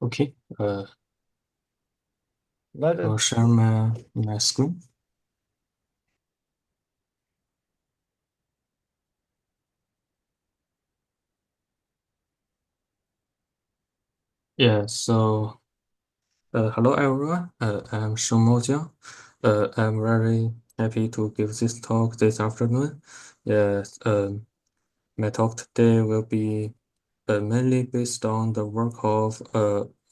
Okay, I'll share my screen. Yeah, so hello everyone. I'm Shengmao Jiang. I'm very happy to give this talk this afternoon. Yes, my talk today will be mainly based on the work of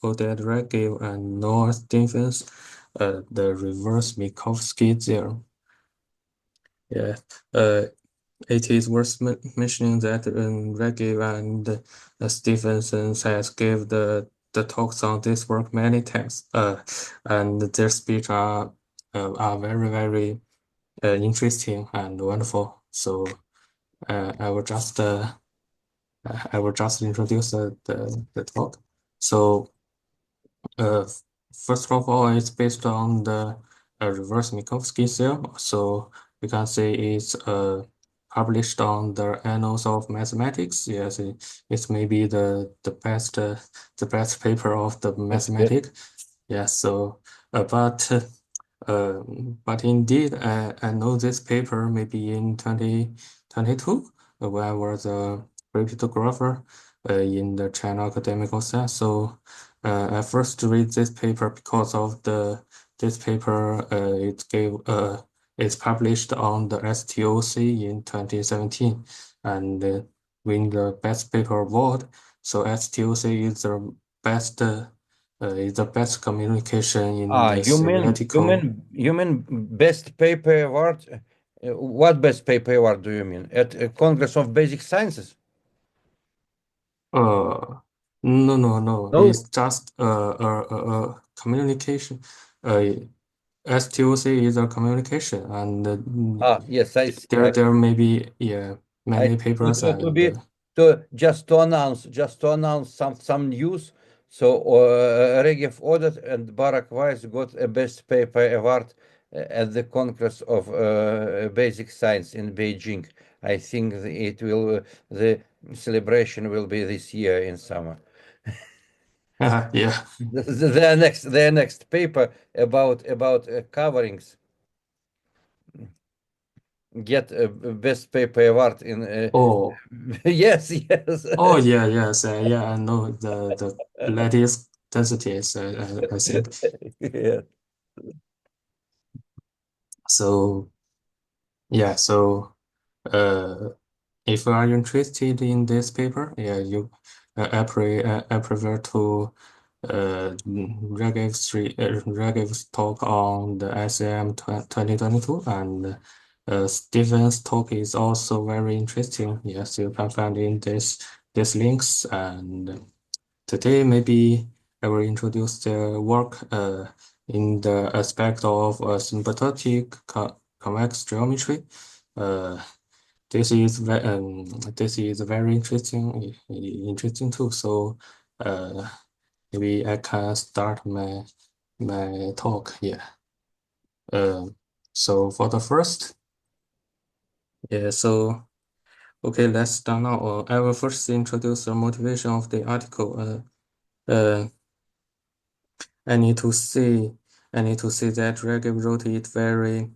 Oded, Regev, and Noah Stephens, the reverse Minkowski theorem. Yeah, it is worth mentioning that Regev and Stevenson has gave the talks on this work many times. And their speech are very interesting and wonderful. So I will just introduce the talk. So uh, first of all, it's based on the reverse Minkowski theorem. So you can say it's published on the Annals of Mathematics. Yes, it may be the best paper of the mathematics. Yes. So but indeed, I know this paper maybe in 2022 when I was a cryptographer in the China Academical Science. So I first read this paper because of this paper. It's published on the STOC in 2017 and win the best paper award. So STOC is the best communication in the You mean best paper award? What best paper award do you mean? At Congress of Basic Sciences? Uh, no. No. It's just communication. Uh, STOC is a communication, and Yes, I see. there may be I many to, papers to, to and be to just to announce some news. So Regev Oded and Barack Weiss got a best paper award at the Congress of Basic Science in Beijing. I think the celebration will be this year in summer. yeah. Their next paper about coverings get a best paper award in Oh, yes. yes, I know the lattice densities. I think Yeah. so. Yeah, so uh. If you are interested in this paper, I prefer to Regev's talk on the SAM 2022, and Stephen's talk is also very interesting. Yes, you can find in this links. And today maybe I will introduce the work in the aspect of asymptotic convex geometry. Uh, this is very interesting too. So uh, maybe I can start my talk here. So for the first, so okay, let's start now. I will first introduce the motivation of the article. I need to say that Regev wrote it very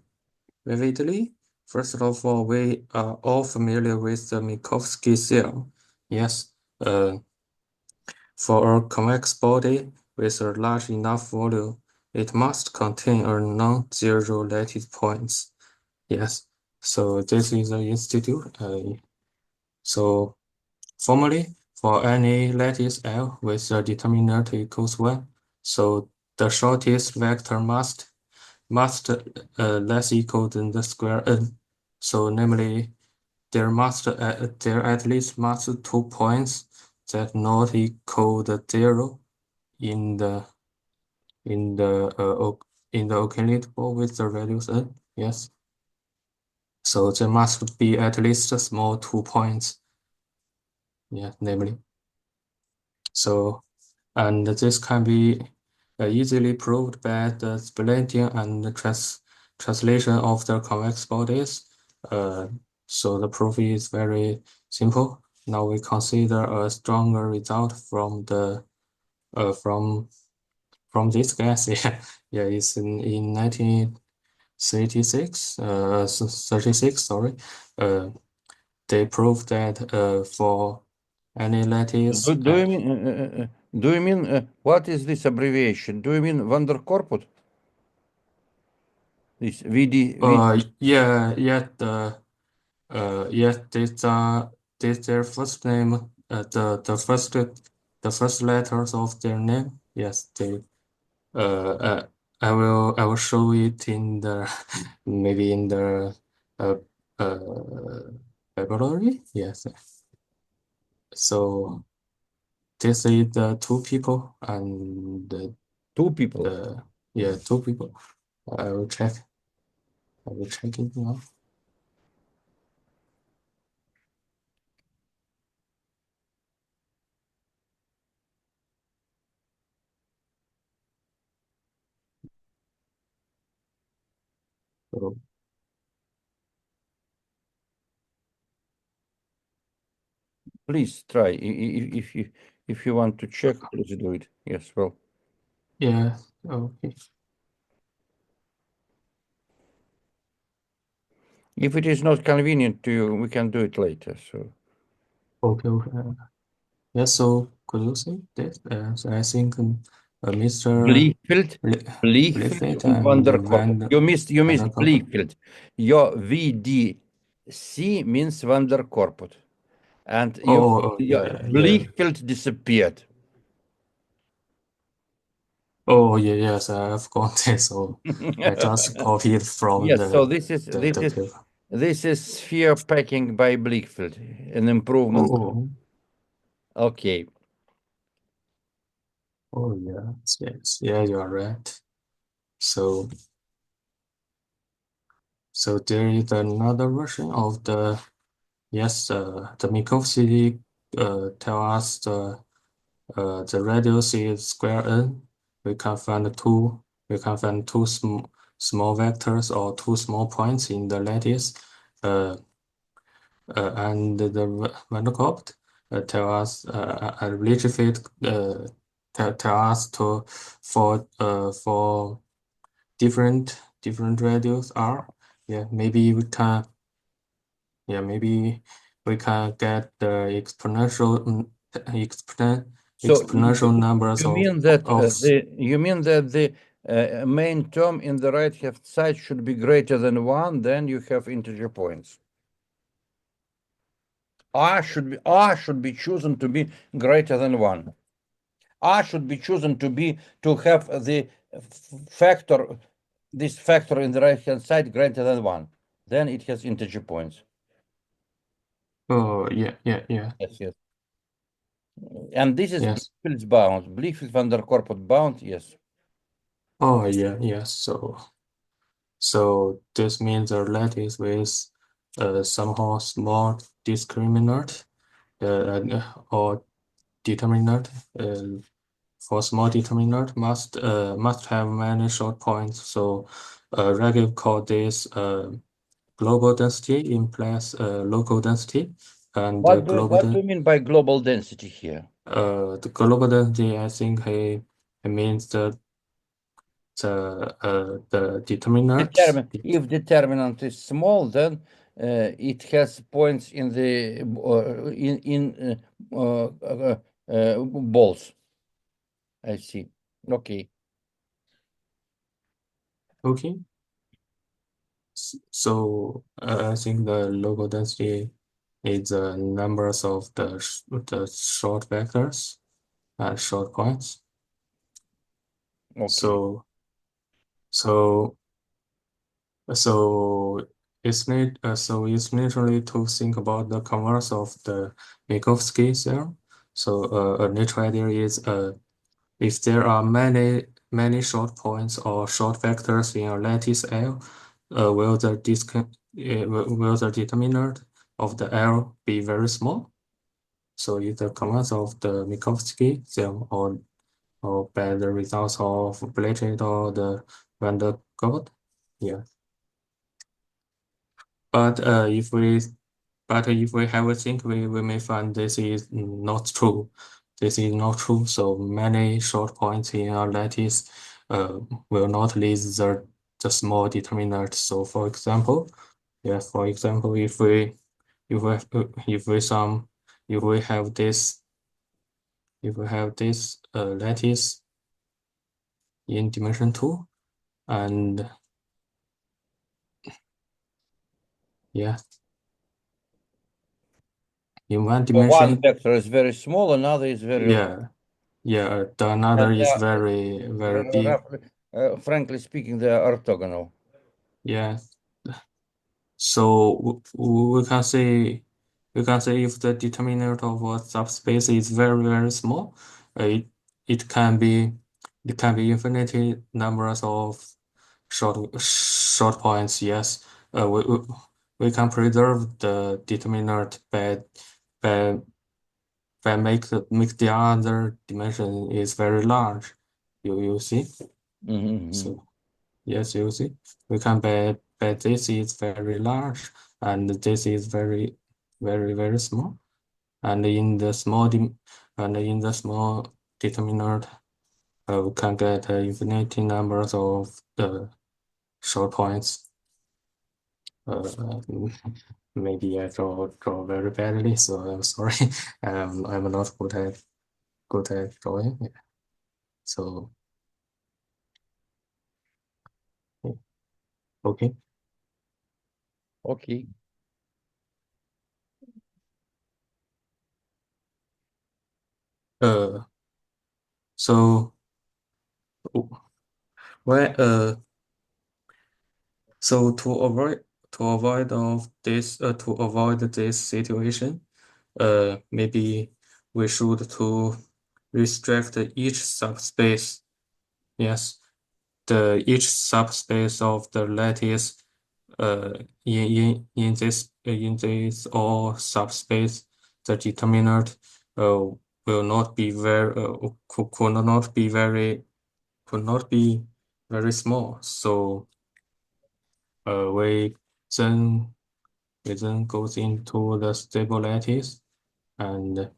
vividly. First of all, we are all familiar with the Minkowski theorem. Yes. For a convex body with a large enough volume, it must contain a non-zero lattice points. Yes. So this is an institute. So formally, for any lattice L with a determinant equals 1, so the shortest vector must less equal than the square n. So namely, there at least must 2 points that not equal the 0 in the in the occultable with the values n. Yes. So there must be at least a small 2 points. Yeah, namely. So and this can be easily proved by the splitting and the translation of the convex bodies. So the proof is very simple. Now we consider a stronger result from the from this guess, yeah, it's in 1936, 36, sorry. They proved that for any lattice. Do you mean what is this abbreviation? Do you mean van der Korput? This VD. Yeah, this their first name. The first letters of their name. Yes, they. I will show it in the maybe in the uh February. Yes. So this is the two people and Two people. yeah, two people. I will check. I will check it now. So, Please try. If you want to check, please do it. Yes, well. yeah, okay. If it is not convenient to you, we can do it later. So. Okay. Yeah, so could you say that? So I think Mr. Bliefeld Bliefeld and van and der Korp. You missed Van der Kolk. Bliefeld. Your VDC means van der Korput. And your yeah. Bliefeld disappeared. Oh yeah, yes, I've got it. So I just copied from Yes, so the paper. this is sphere packing by Bliefeld, an improvement. Oh, Okay. oh yes, yeah, you are right. So there is another version of the the Minkowski tell us the radius is square n. We can find two small vectors or two small points in the lattice. And the Van der Kolk tell us Regev tell us to for different radius r. Yeah, maybe we can. Yeah, maybe we can get the exponential numbers you of mean that the main term in the right hand side should be greater than 1, then you have integer points. R should be chosen to be greater than 1. R should be chosen to have this factor in the right hand side greater than 1. Then it has integer points. Oh yeah. Yes. And this is Yes. Bliefield's bound. Bliefeld van der Korput bound, yes. Oh yeah. So this means the lattice with somehow small discriminant or determinant for small determinant must have many short points. So Regev called this global density implies local density, and What do you mean by global density here? the global density, I think it means the determinant. If determinant is small, then it has points in the balls. I see. Okay. Okay. So I think the local density is the numbers of the short vectors and short points. Okay. So it's naturally to think about the converse of the Minkowski theorem. So a natural idea is if there are many short points or short vectors in a lattice L, will the determinant of the L be very small? So if the converse of the Minkowski theorem or by the results of Blanchard or the Van der Kolk, yeah. But if we have a think, we may find this is not true. this is not true. So many short points in a lattice will not lead the small determinant. So for example, if we have this lattice in dimension 2, and yeah, in one So one dimension, vector is very small, another is very large. the another And they is are, very big. roughly, frankly speaking, they are orthogonal. Yeah. So we can say if the determinant of a subspace is very small, it it can be infinite numbers of short points. Yes, we can preserve the determinant by make the other dimension is very large. You see? So yes, you see, we can bet this is very large and this is very small. And in the small determinant, we can get infinite numbers of the short points. Maybe I draw very badly, so I'm sorry. I'm not good at drawing. Yeah. So okay. Okay. So when so to avoid this situation, maybe we should to restrict each subspace. Yes, the each subspace of the lattice in this all subspace, the determinant will not be could not be very small. So we then goes into the stable lattice, and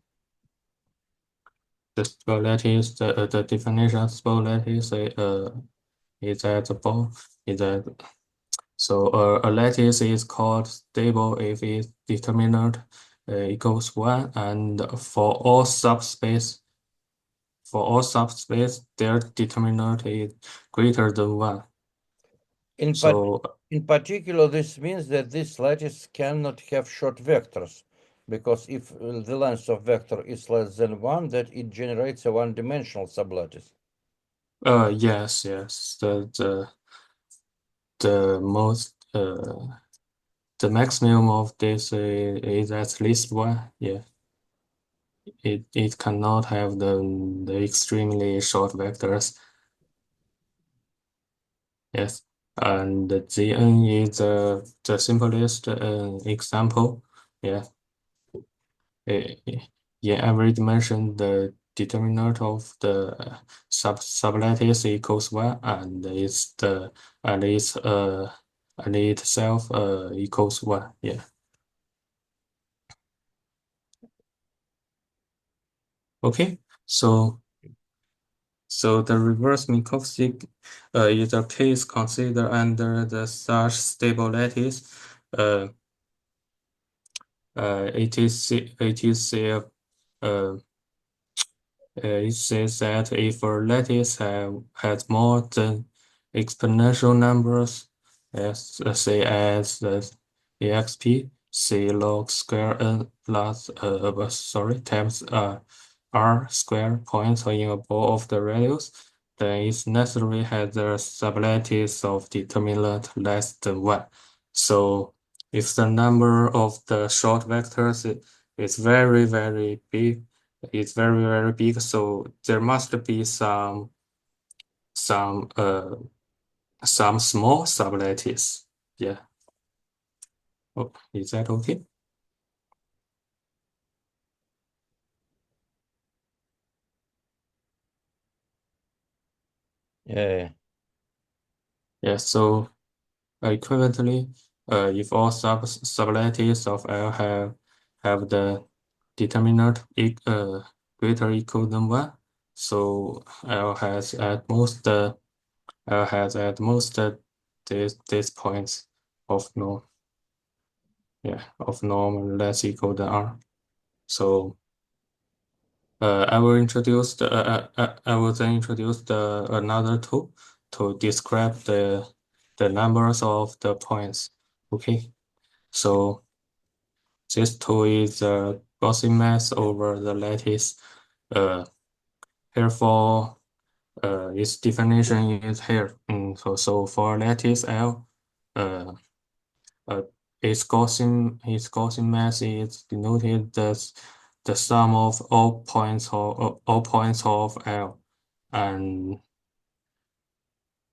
the stable lattice, the definition of stable lattice is at the bottom. So a lattice is called stable if its determinant equals 1, and for all subspace, their determinant is greater than 1. So In particular, this means that this lattice cannot have short vectors, because if the length of vector is less than 1, that it generates a one-dimensional sublattice. yes, the most the maximum of this is at least 1. Yeah, it cannot have the extremely short vectors. Yes, and the Zn is the simplest example. Yeah, in every dimension, the determinant of the sublattice equals 1, and and its and itself equals 1. Yeah. Okay. So the reverse Minkowski is a case considered under the such stable lattice. It says that if a lattice has more than exponential numbers, say as the exp, c log square n plus times r square points in above of the radius, then it necessarily has the sublattice of determinant less than 1. So if the number of the short vectors is very big, it's very big, so there must be some small sublattice. Yeah. Oh, is that okay? Yeah. Yeah. So equivalently, if all sublattice of L have the determinant greater or equal than 1. So L has at most these points of norm. Yeah, of norm less equal than R. So I will then introduce another tool to describe the numbers of the points. Okay, so this tool is the Gaussian mass over the lattice. Therefore, its definition is here. So for lattice L, its Gaussian mass is denoted as the sum of all points of L, and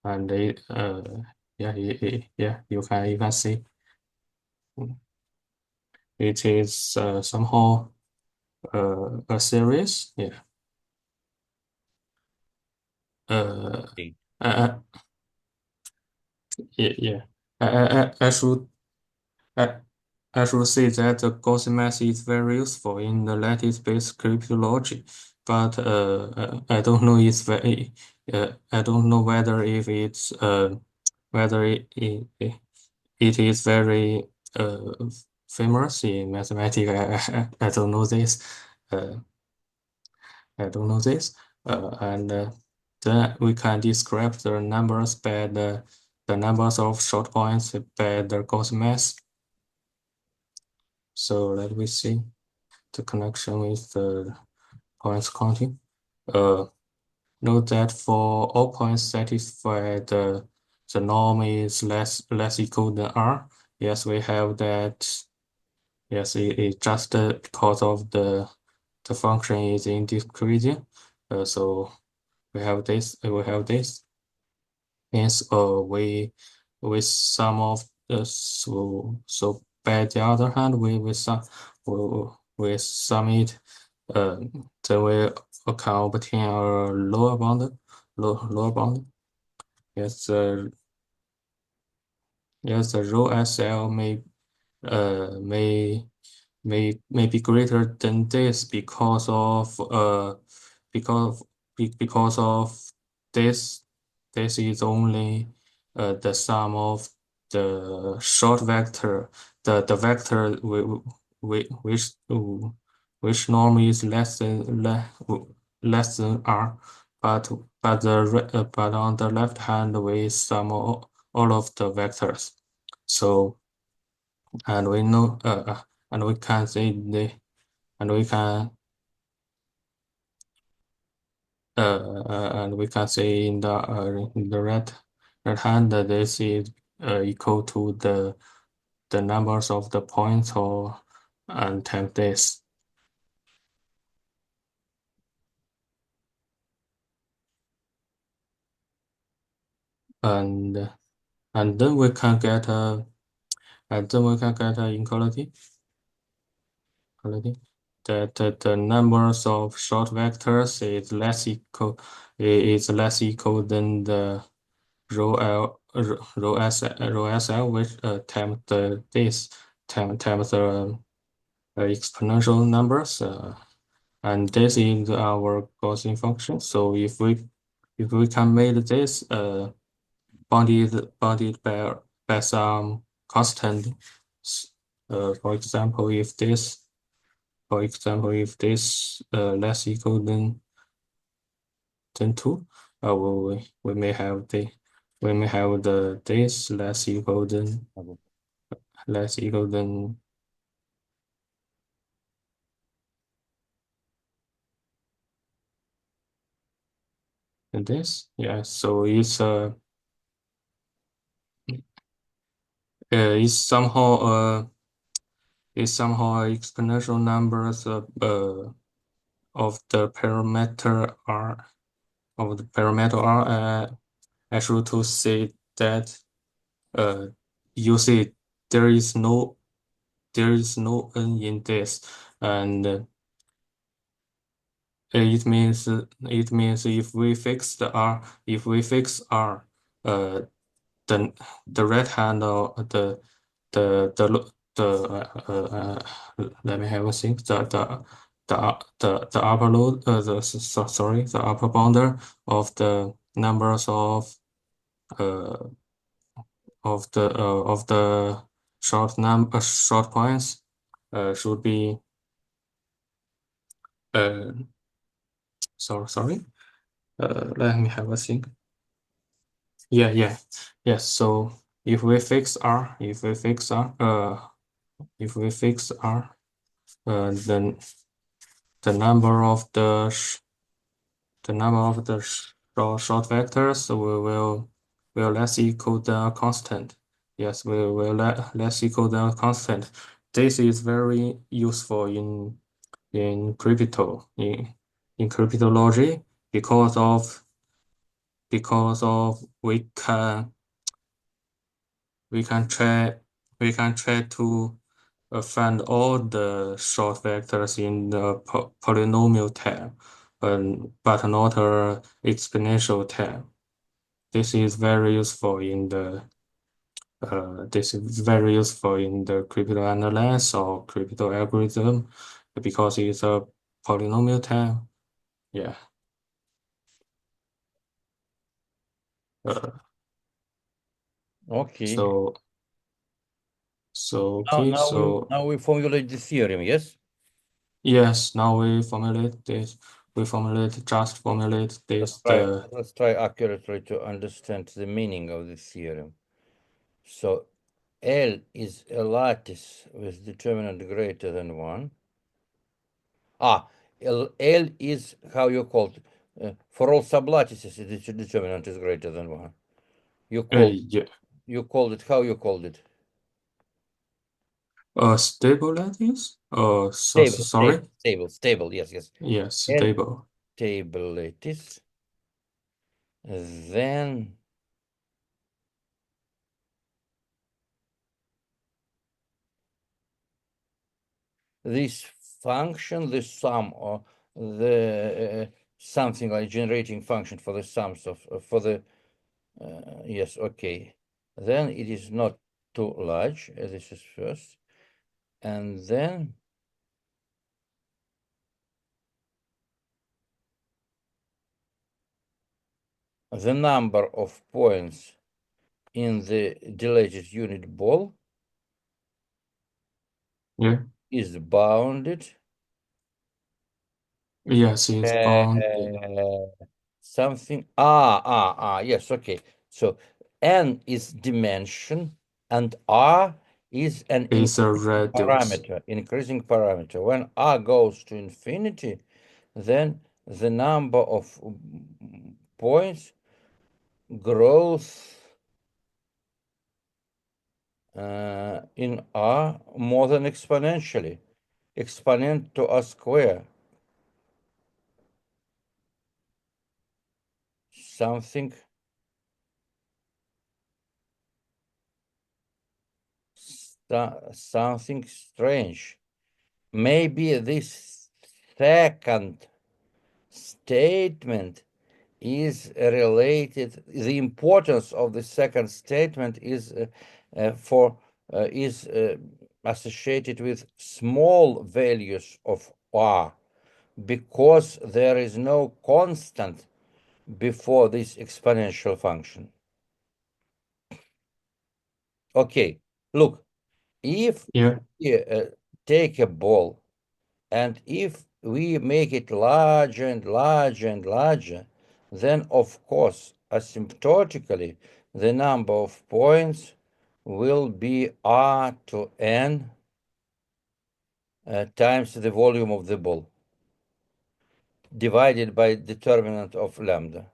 it, yeah, you can see it is somehow a series. Yeah. Okay. I, yeah. I should I should say that the Gaussian mass is very useful in the lattice-based cryptology, but I don't know I don't know whether if it's whether it is very famous in mathematics. I don't know this. Uh, I don't know this. And then we can describe the numbers by the numbers of short points by the Gaussian mass. So let me see the connection with the points counting. Note that for all points satisfied, the norm is less equal than R. Yes, we have that. Yes, it just because of the function is in decreasing. So we have this. We have this. Hence, we sum of so by the other hand, we sum it. Then we can obtain a lower bound. Yes, yes, the rho SL may be greater than this because of this is only the sum of the short vector, the vector which norm is less than R, but on the left hand we sum all of the vectors. So and we know and we can say and we can and we can say in the right hand that this is equal to the numbers of the points and times this. And then we can get inequality. That the numbers of short vectors is less equal than the rho SL, which times this times the exponential numbers, and this is our Gaussian function. So if we can make this bounded by some constant, for example, if this less equal than 2, we may have this less equal than this. Yeah, so it's somehow exponential numbers of the parameter R I should to say that you see there is no n in this, and it means if we fix R, then the right hand of the let me have a think, the upper load the upper boundary of the numbers of the short points should be sorry let me have a think. Yes. So if we fix R, then the number of the short vectors will less equal the constant. Yes, will less equal the constant. This is very useful in cryptology because we can try to find all the short vectors in the polynomial term, but not a exponential term. This is very useful in the crypto analysis or crypto algorithm because it's a polynomial term. Yeah. Okay. Now we formulate the theorem, yes? Yes, now we formulate this. Let's try accurately to understand the meaning of this theorem. So L is a lattice with determinant greater than 1. L is how you call it. For all sublattices, the determinant is greater than 1. You called it, how you called it? Stable lattice? Stable, yes. Yes, stable. Stable lattice. Then this function, the sum, or the something like generating function for the sums of for the yes, okay. Then it is not too large. This is first, and then the number of points in the dilated unit ball is bounded. Yes, it's bounded. Something. Yes, okay. So n is dimension and r is an increasing parameter. When r goes to infinity, then the number of points grows in r more than exponentially. Exponent to r square. Something strange. Maybe this second statement is related. The importance of the second statement is associated with small values of r, because there is no constant before this exponential function. Okay, look, if we take a ball and if we make it larger and larger and larger, then of course, asymptotically, the number of points will be r to n times the volume of the ball, divided by determinant of lambda.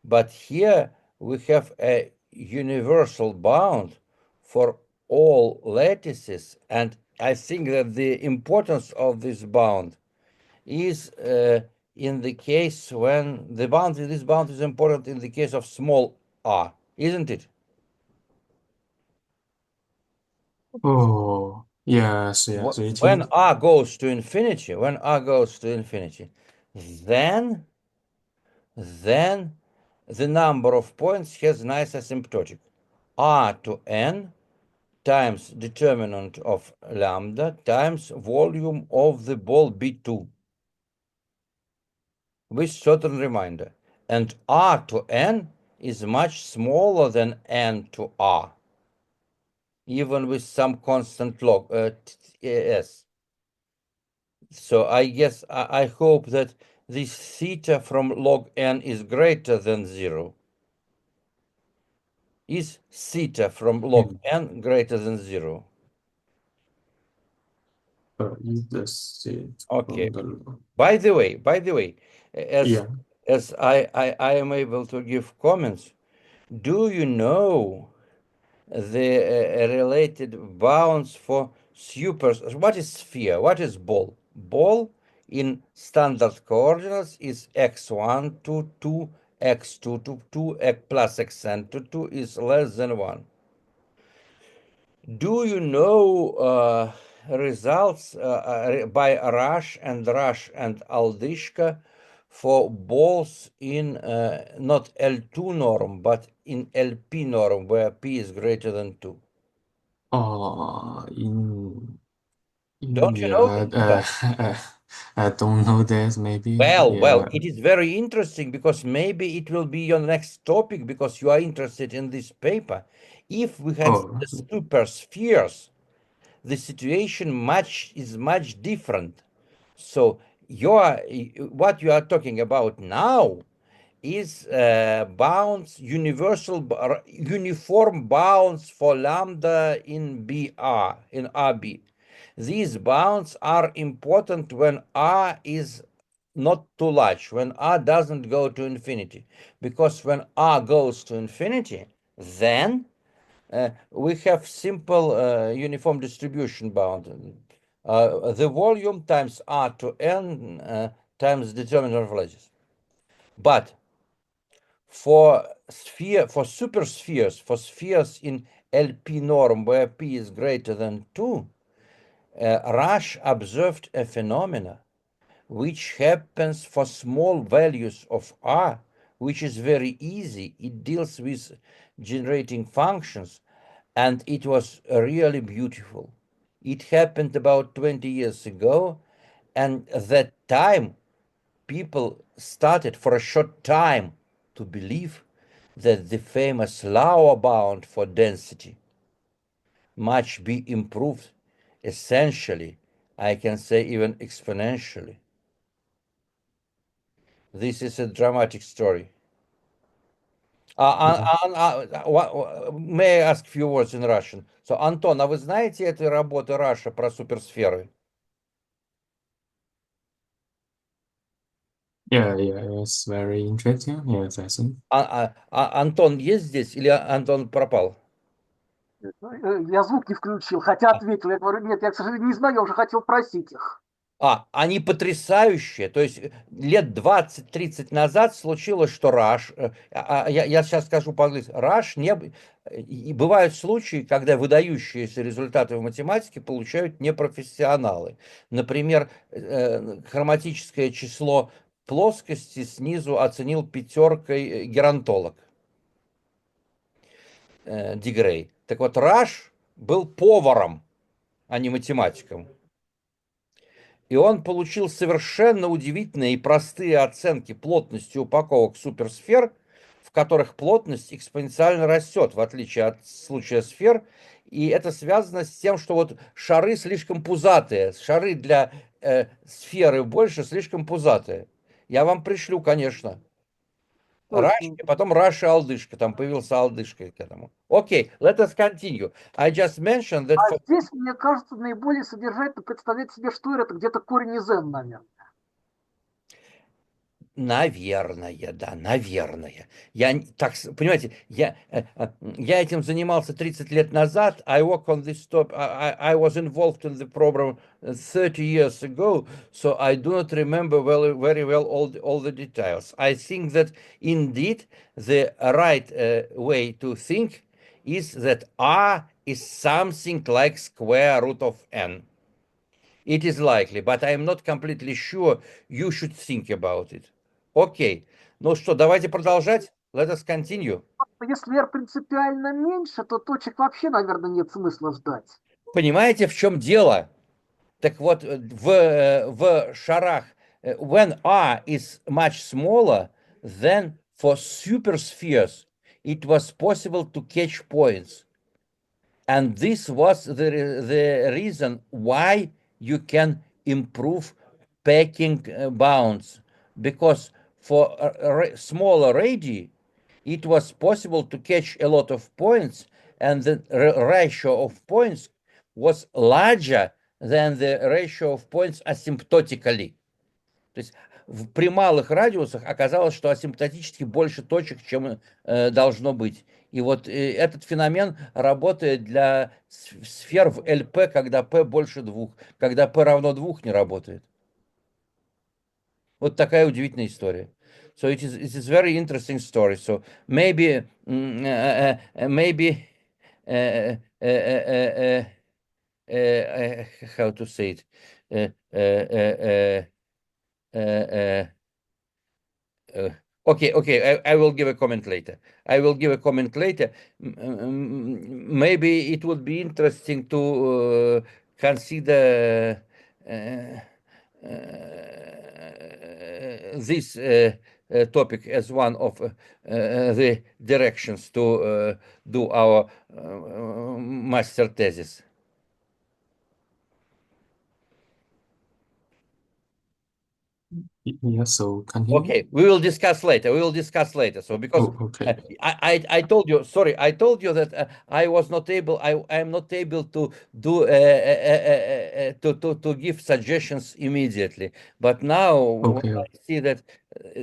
But here we have a universal bound for all lattices, and I think that the importance of this bound is in the case when this bound is important in the case of small r, isn't it? Oh, yes. When r goes to infinity, then the number of points has nice asymptotic. R to n times determinant of lambda times volume of the ball B2 with certain reminder. And R to N is much smaller than N to R, even with some constant log S. So I guess, I hope that this theta from log N is greater than 0. Is theta from log N greater than 0? Is the set Okay. from the By the way, yeah. as I am able to give comments, do you know the related bounds for super? What is sphere? What is ball? Ball in standard coordinates is x1 to 2, x2 to 2, plus xn to 2 is less than 1. Do you know results by Rush and Aldishka for balls in not L2 norm, but in LP norm, where P is greater than 2? In Don't you know yeah, this stuff? I don't know that maybe. Well, Yeah. it is very interesting because maybe it will be your next topic because you are interested in this paper. If we had Oh, the super spheres, the situation is much different. So what you are talking about now is bounds, uniform bounds for lambda in RB. These bounds are important when R is not too large, when R doesn't go to infinity. Because when R goes to infinity, then we have simple uniform distribution bound. The volume times R to N times determinant of lattice. But for superspheres, for spheres in LP norm where P is greater than 2, Rush observed a phenomena which happens for small values of R, which is very easy. It deals with generating functions, and it was really beautiful. It happened about 20 years ago, and at that time, people started for a short time to believe that the famous lower bound for density must be improved essentially, I can say even exponentially. This is a dramatic story. yeah. May I ask a few words in Russian? So, Антон, а вы знаете этой работы Раша про суперсферы? Yeah, it's very interesting. Yes, I think. Антон есть здесь или Антон пропал? Я звук не включил, хотя ответил. Я говорю, нет, я, к сожалению, не знаю, я уже хотел просить их. Они потрясающие. То есть лет 20-30 назад случилось, что Rush, я сейчас скажу по-английски, Rush не... И бывают случаи, когда выдающиеся результаты в математике получают непрофессионалы. Например, хроматическое число плоскости снизу оценил 5 геронтолог Дигрей. Так вот, Rush был поваром, а не математиком. И он получил совершенно удивительные и простые оценки плотности упаковок суперсфер, в которых плотность экспоненциально растет, в отличие от случая сфер. И это связано с тем, что вот шары слишком пузатые, шары для сферы больше слишком пузатые. Я вам пришлю, конечно. Рашки, потом Раша Алдышка, там появился Алдышка к этому. Окей, let us continue. I just mentioned that... А здесь, мне кажется, наиболее содержательно представлять себе, что это где-то корень из n, наверное. Наверное, да, наверное. Я так, понимаете, я этим занимался 30 лет назад. I work on this top. I was involved in the program 30 years ago, so I do not remember very well all the details. I think that indeed the right way to think is that R is something like square root of n. It is likely, but I am not completely sure. You should think about it. Окей. Ну что, давайте продолжать. Let us continue. Если R принципиально меньше, то точек вообще, наверное, нет смысла ждать. Понимаете, в чем дело? Так вот, в шарах, when R is much smaller, then for superspheres, it was possible to catch points. And this was the reason why you can improve packing bounds. Because for smaller radii, it was possible to catch a lot of points, and the ratio of points was larger than the ratio of points asymptotically. То есть при малых радиусах оказалось, что асимптотически больше точек, чем должно быть. И вот этот феномен работает для сфер в ЛП, когда P больше 2. Когда P равно 2, не работает. Вот такая удивительная история. So it is very interesting story. So maybe how to say it? Okay, I will give a comment later. Maybe it would be interesting to consider this topic as one of the directions to do our master thesis. Yeah, so continue. Okay, we will discuss later. So because okay. I told you, sorry, I told you that I was not able. I am not able to do to give suggestions immediately. But now Okay. when I see that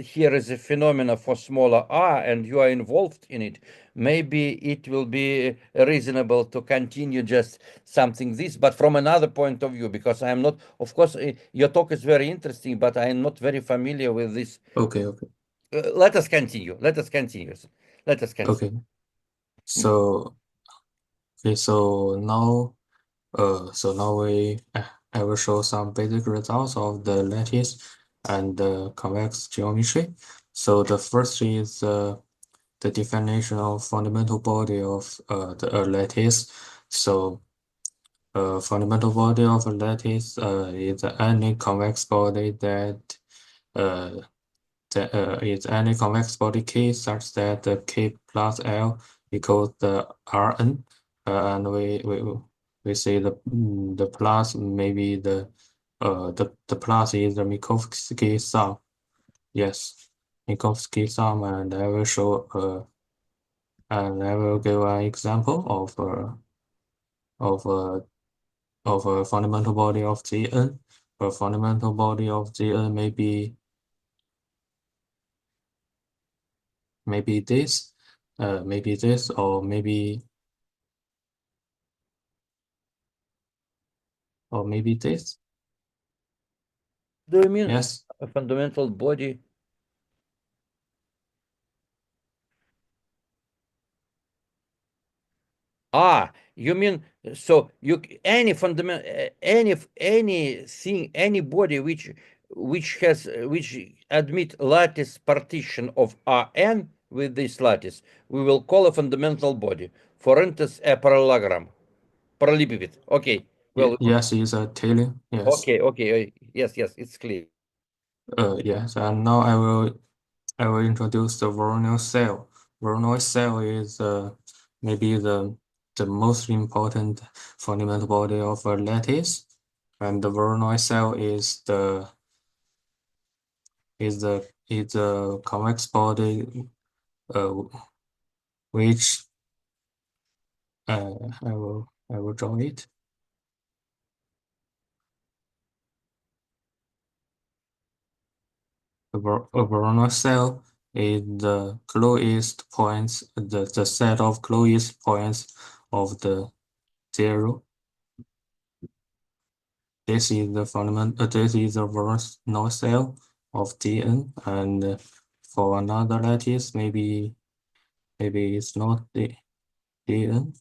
here is a phenomena for smaller r, and you are involved in it, maybe it will be reasonable to continue just something this, but from another point of view, because I am not, of course, your talk is very interesting, but I am not very familiar with this. Okay. Let us continue. Okay. So now I will show some basic results of the lattice and the convex geometry. So the first is the definition of fundamental body of the lattice. So fundamental body of a lattice is any convex body that is any convex body K such that the K plus L equals the Rn, and we say the plus maybe the plus is the Minkowski sum. Yes, Minkowski sum, and I will show and I will give an example of a fundamental body of Gn. A fundamental body of Gn maybe this, maybe this, or maybe this. Do you mean Yes. a fundamental body? You mean so you any fundamental anything anybody which admit lattice partition of Rn with this lattice, we will call a fundamental body. For instance, a parallelogram, parallelepiped. Okay. Well, yes, it's a Taylor. Yes. okay. Yes, it's clear. Yes, and now I will introduce the Voronoi cell. Voronoi cell is maybe the most important fundamental body of a lattice, and the Voronoi cell is the convex body which I will draw it. A Voronoi cell is the closest points, the set of closest points of the zero. This is the fundamental. This is the Voronoi cell of Dn, and for another lattice, maybe it's not the Dn.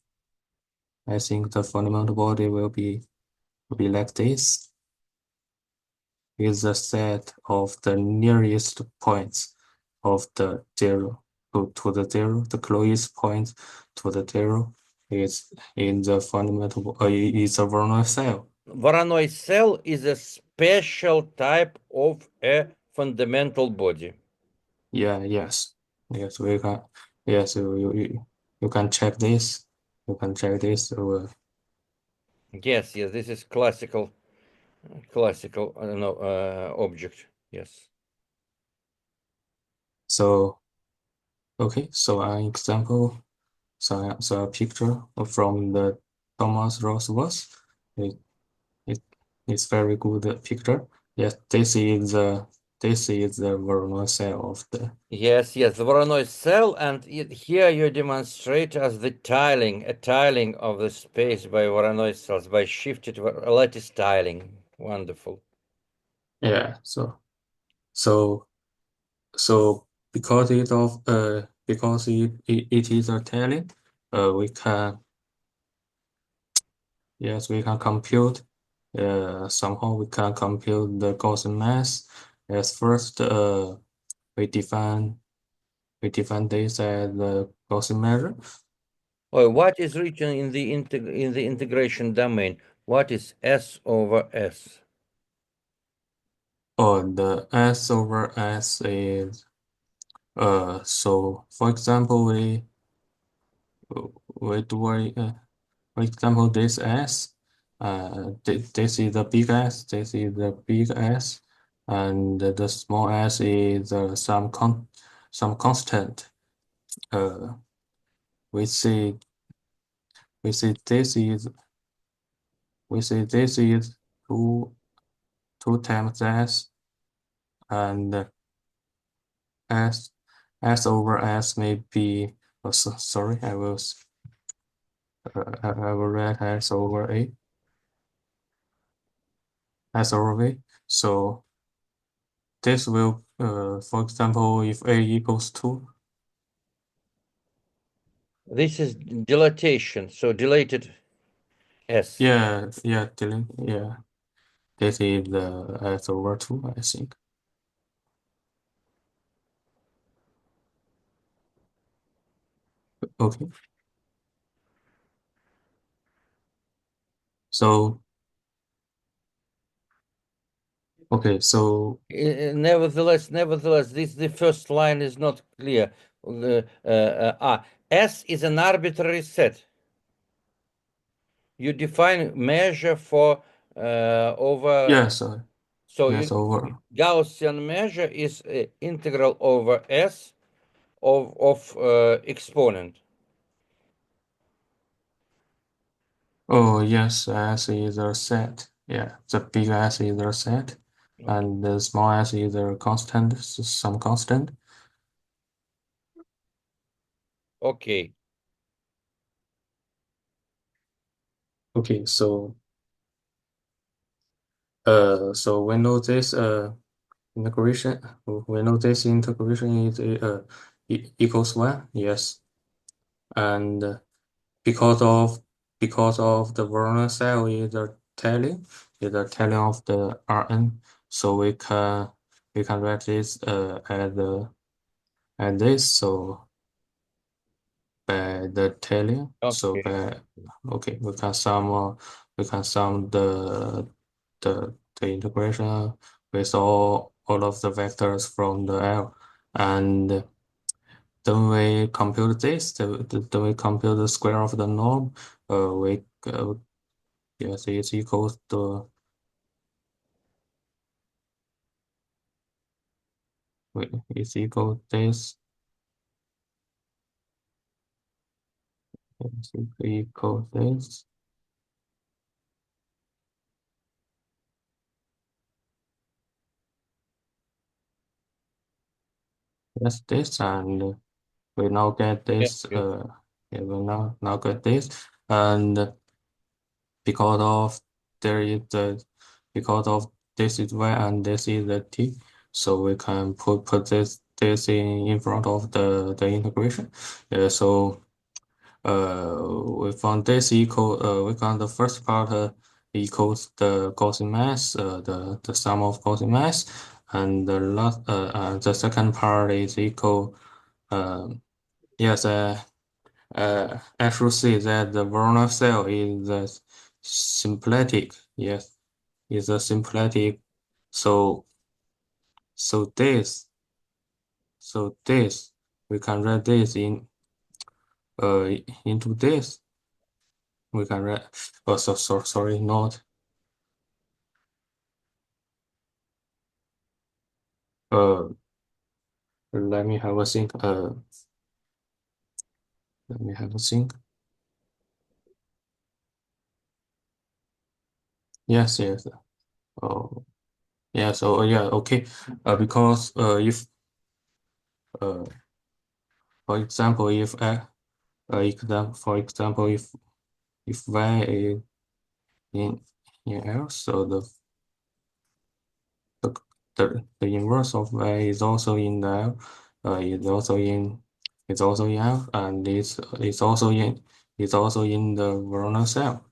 I think the fundamental body will be like this. Is the set of the nearest points of the zero to the zero. The closest point to the zero is in the fundamental is a Voronoi cell. Voronoi cell is a special type of a fundamental body. Yes, we can. Yes, you can check this. You can check this. Yes, this is classical object. Yes. So, okay. So an example. So a picture from the Thomas Roseworth. It's very good picture. Yes, this is the Voronoi cell of the. Yes, the Voronoi cell, and here you demonstrate as the tiling, a tiling of the space by Voronoi cells by shifted lattice tiling. Wonderful. Yeah. So because it is a tiling, we can compute. Somehow we can compute the Gaussian mass. As first, we define this as the Gaussian measure. What is written in the integration domain? What is S over S? The S over S is so for example we do for example this S this is the big S, this is the big S, and the small s is some constant. We see this is 2 times s, and s over s may be sorry, I will write s over a s over v. So this will for example, if a equals 2, this is dilatation, so dilated S. yeah, this is the s over 2, I think. Okay. So okay, so Nevertheless, the first line is not clear. S is an arbitrary set. You define measure for over. yes, So yes, over. Gaussian measure is integral over S of exponent. Oh yes, S is a set. Yeah, the big S is a set, and the small s is a constant, some constant. Okay. Okay, so we know this integration. We know this integration is equals 1. Yes, and because of the Werner cell is a tally of the Rn, so we can write this as this. So by the tally, so Okay. we can sum the integration with all of the vectors from the L, and then we compute this. Then we compute the square of the norm. Yes, it's equals to it's equal this. It's equal this. Yes, this, and we now get this. We now get this, and because of this is y and this is the t, so we can put this in front of the integration. So we found this equal. We found the first part equals the Gaussian mass, the sum of Gaussian mass, and the second part is equal Yes, I should say that the Werner cell is the symplectic. Yes, is a symplectic. So this we can write this in into this. We can write. Oh, sorry, not. Let me have a think. Let me have a think. Yes. Oh, yeah. So yeah, okay. Because if for example, if for example, if y is in L, so the inverse of y is also in L, is also in L, and it's also in the Werner cell.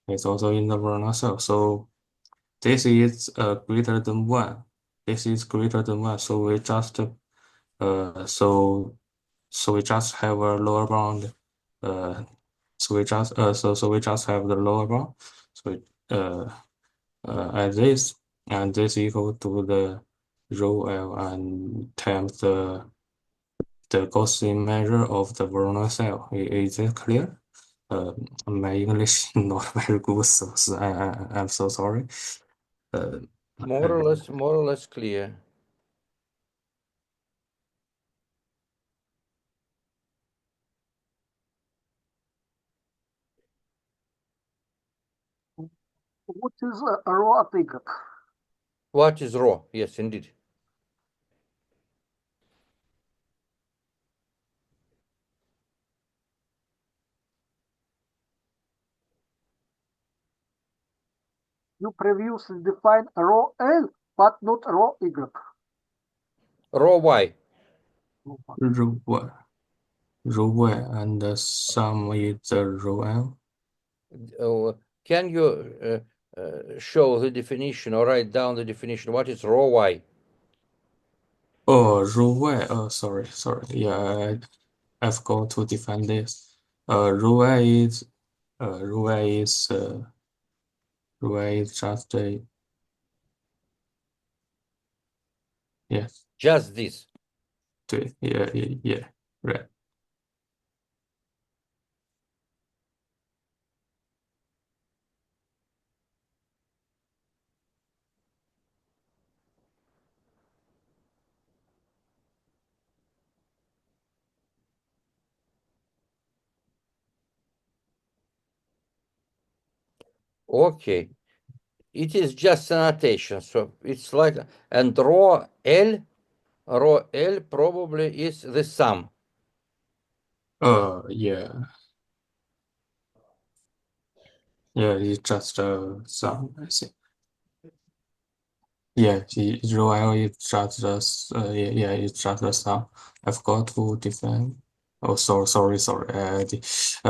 It's also in the Werner cell. So this is greater than 1. This is greater than 1. So we just so we just have a lower bound. So we just have the lower bound. So as this, and this equal to the rho L and times the Gaussian measure of the Werner cell. Is it clear? My English is not very good, so I'm so sorry. More or less clear. What is rho at y? What is rho? Yes, indeed. You previously defined rho L, but not rho y. Rho y. Rho y and the sum is the rho L. Can you show the definition or write down the definition? What is rho y? Oh, rho y. Oh, sorry. Yeah, I forgot to define this. Rho y is just a yes. Just this. Yeah, right. Okay. It is just a notation. So it's like, and rho L probably is the sum. Yeah. Yeah, it's just a sum, I think. Yeah, rho L is just it's just a sum. I forgot to define. Oh, sorry. I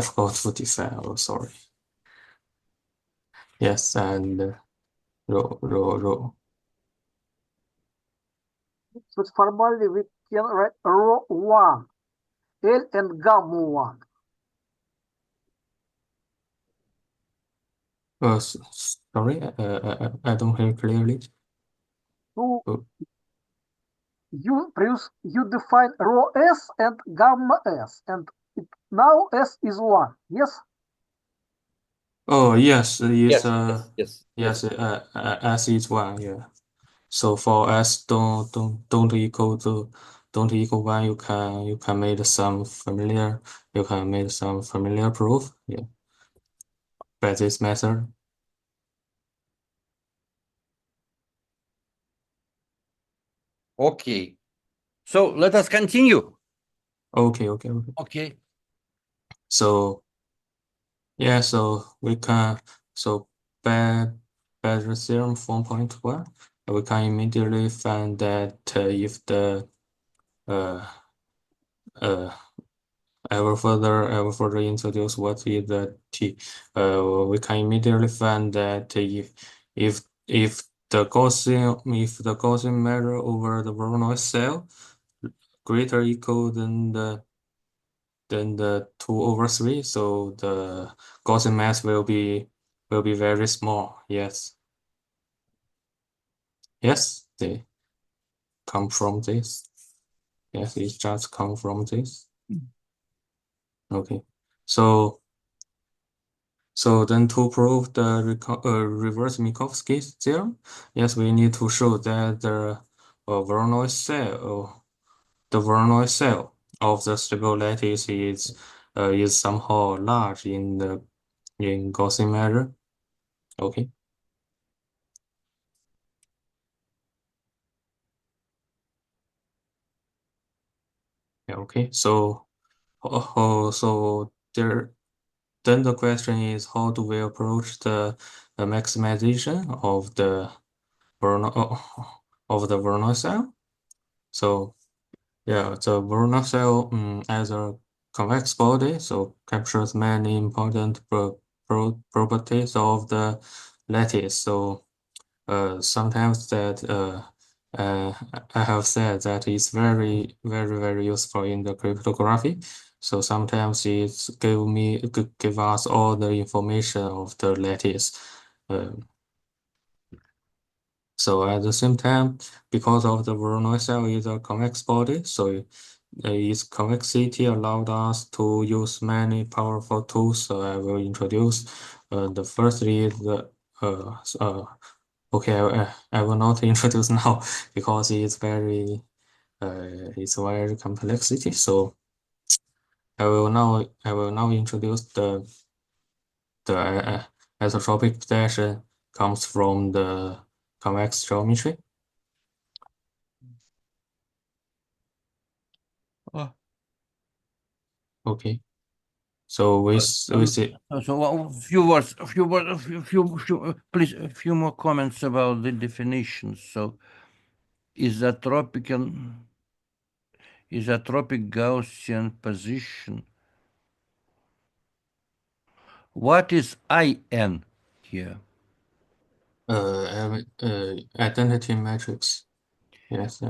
forgot to define. Oh, sorry. Yes, and rho. So formally we can write rho 1, L and gamma 1. Sorry, I don't hear clearly. So Oh. you define rho S and gamma S, and now S is 1. Yes? Oh, yes, it's Yes. S is 1, yeah. So for S don't equal 1, you can make some familiar proof, yeah, by this method. Okay. So let us continue. Okay. So yeah, so we can by the theorem 4.1, we can immediately find that if the I will further introduce what is the T. We can immediately find that if the Gaussian measure over the Voronoi cell greater equal than the then the 2/3. So the Gaussian mass will be very small. Yes. Yes, they come from this. Yes, it just come from this. Okay. So then to prove the reverse Minkowski theorem, yes, we need to show that the Voronoi cell of the stable lattice is somehow large in Gaussian measure. Okay. Yeah, okay. So then the question is, how do we approach the maximization of the Voronoi cell? So yeah, the Voronoi cell as a convex body, so captures many important properties of the lattice. So sometimes that I have said that it's very, very, very useful in the cryptography. So sometimes it give us all the information of the lattice. So at the same time, because of the Voronoi cell is a convex body, so its convexity allowed us to use many powerful tools. So I will introduce the first is the okay, I will not introduce now because it's very complexity. So I will now introduce the isotropic projection comes from the convex geometry. Okay. So we see. So few words, please, a few more comments about the definitions. So isotropic Gaussian position. What is IN here? Identity matrix. Yes.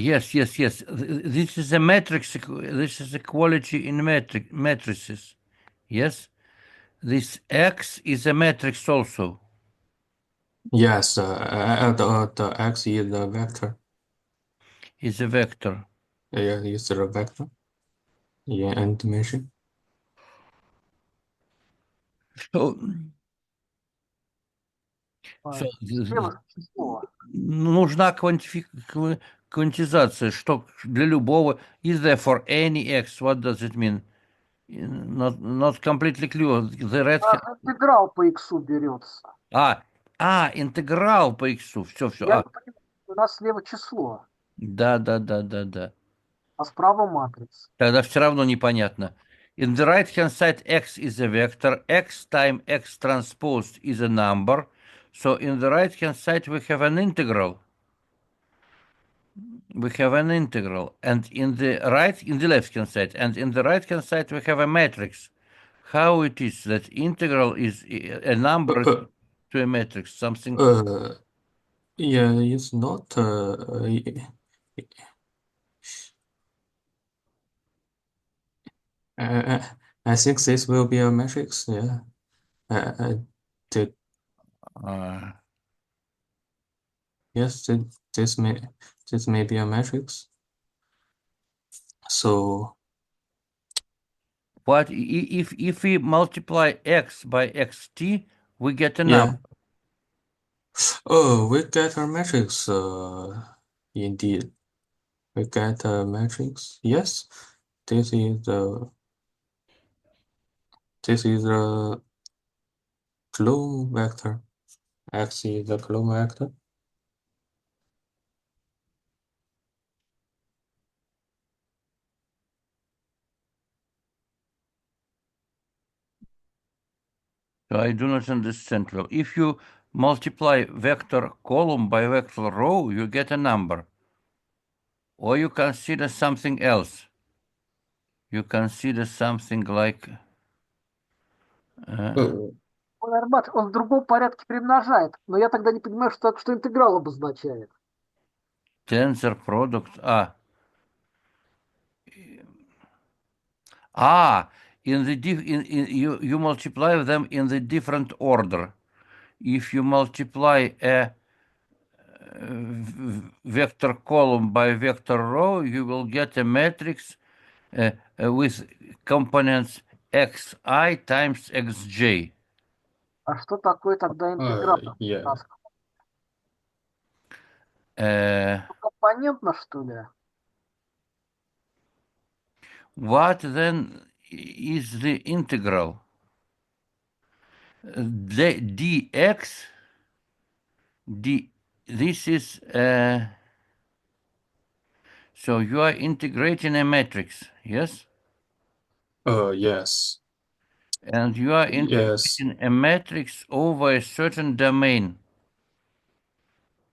Yes. This is a matrix. This is equality in matrices. Yes. This X is a matrix also. Yes. The X is the vector. Is a vector. Yeah, it's a vector. Yeah, and dimension. So Слева число. нужна квантизация, что для любого. Is there for any x? What does it mean? Not completely clear. The red Интеграл по иксу берется. Интеграл по иксу. Все. Я не понимаю, у нас слева число, Да. а справа матрица. Тогда все равно непонятно. In the right hand side, x is a vector, x times x transpose is a number. So in the right hand side, we have an integral. And in the left hand side, and in the right hand side, we have a matrix. How it is that integral is a number to a matrix? Something. Yeah, it's not. I think this will be a matrix. Yeah. Yes, this may be a matrix. So But if we multiply x by xt, we get a yeah. number. Oh, we get a matrix. Indeed, we get a matrix. Yes, this is the clone vector. X is the clone vector. So I do not understand well. If you multiply vector column by vector row, you get a number. Or you consider something else. You consider something like... Он в другом порядке перемножает, но я тогда не понимаю, что интеграл обозначает. tensor product. In the you multiply them in the different order. If you multiply a vector column by vector row, you will get a matrix with components xi times xj. А что такое тогда интегратор? Yeah. Компонентно, что ли? What then is the integral? The dx, this is, so you are integrating a matrix, yes? Yes. And you are integrating a matrix over a certain domain.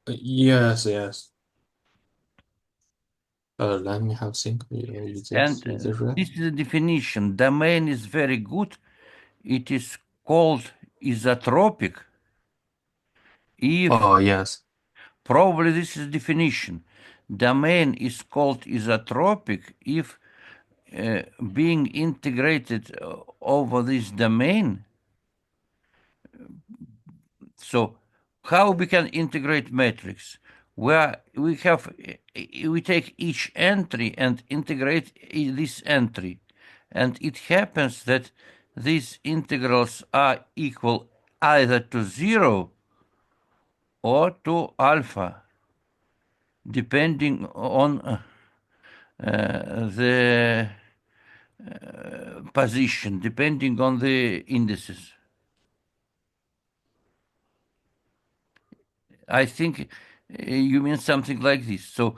Yes. Let me have a think. And Is this right? this is the definition. Domain is very good. It is called isotropic. If Yes. probably this is definition. Domain is called isotropic if being integrated over this domain. So how we can integrate matrix? Where we take each entry and integrate this entry. And it happens that these integrals are equal either to 0 or to alpha, depending on the position, depending on the indices. I think you mean something like this. So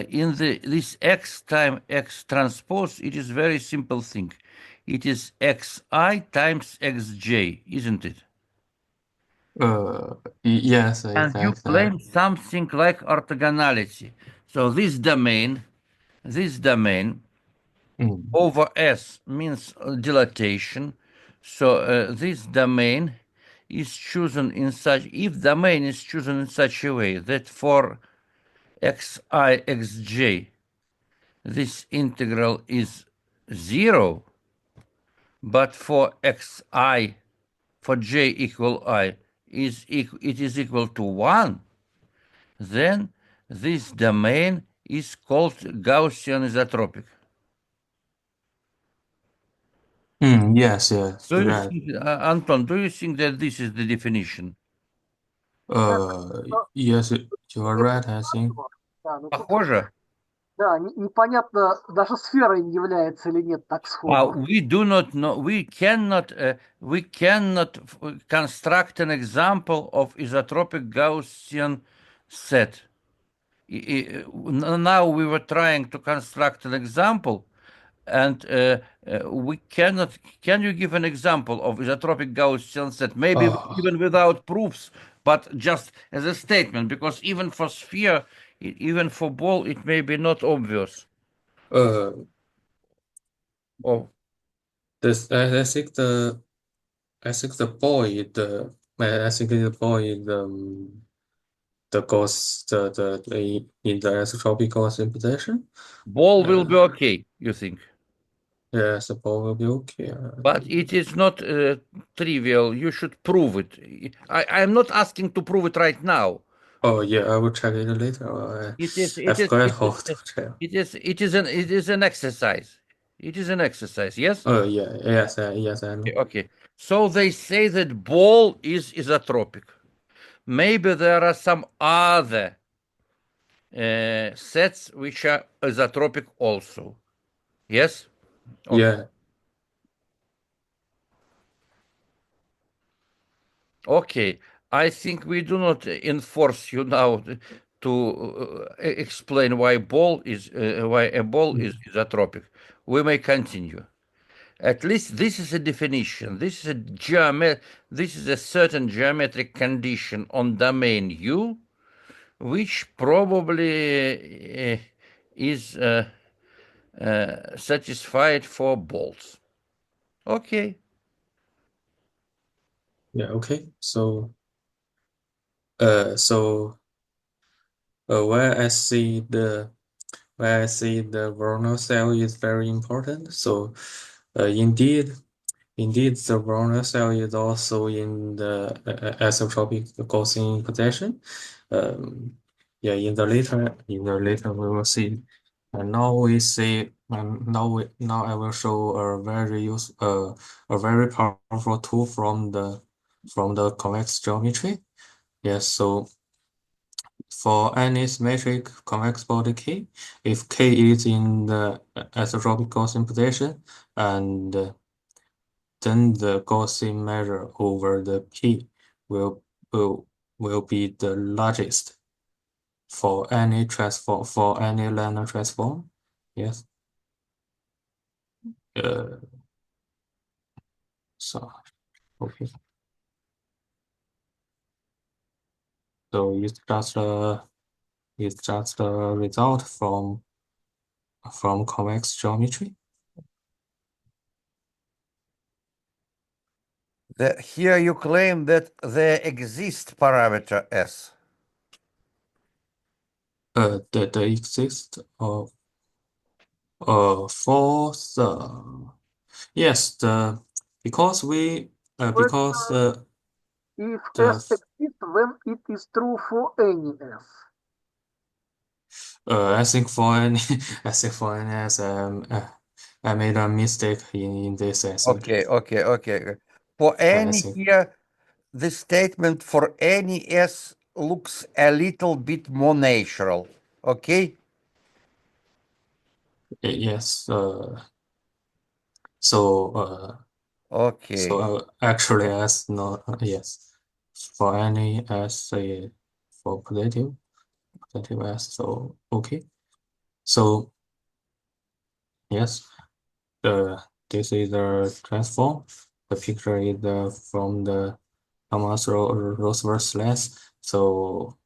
in this x times x transpose, it is very simple thing. It is xi times xj, isn't it? Yes, And you exactly. claim something like orthogonality. So this domain over S means dilatation. So this domain is chosen in such, if domain is chosen in such a way that for xi, xj, this integral is 0, but for xi, for j equal I, it is equal to 1, then this domain is called Gaussian isotropic. Yes, Do you right. think, Anton, do you think that this is the definition? Yes, you are right, I think. Да, но тут, Похоже? да, непонятно, даже сфера является или нет так сходу. We do not know, we cannot construct an example of isotropic Gaussian set. Now we were trying to construct an example, and we cannot. Can you give an example of isotropic Gaussian set? Maybe even without proofs, but just as a statement, because even for sphere, even for ball, it may be not obvious. This I think the boy the gauss the in the isotropic Gaussian position. Ball will be okay, you think? Yes, the ball will be okay. But it is not trivial. You should prove it. I'm not asking to prove it right now. Yeah, I will check it later. It is. I It is. forgot It how is. to check. It is. It is an. It is an exercise. It is an exercise. Yes. Yeah, yes, I know. Okay. So they say that ball is isotropic. Maybe there are some other sets which are isotropic also. Yes. Okay. Yeah. Okay. I think we do not enforce you now to explain why a ball is isotropic. We may continue. At least this is a definition. This is a certain geometric condition on domain U, which probably is satisfied for balls. Okay. Yeah. Okay. So where I see the Voronoi cell is very important. So, indeed, the Voronoi cell is also in the asymptotic Gaussian position. Yeah, in the later we will see. And now we see, now I will show a very powerful tool from the convex geometry. Yes, so for any symmetric convex body K, if K is in the asymptotic Gaussian position, and then the Gaussian measure over the K will be the largest for any linear transform. Yes. So okay. So it's just a result from convex geometry. Here you claim that there exists parameter S. The exist of for the yes because we because If the S exists, when it is true for any S. I think for any S I made a mistake in this. I think. Okay. For any think here, the statement for any S looks a little bit more natural. Okay? yes. So Okay. actually as not yes for any as for positive S. So okay. So yes, this is the transform. The picture is from the Thomas Roosevelt lens. So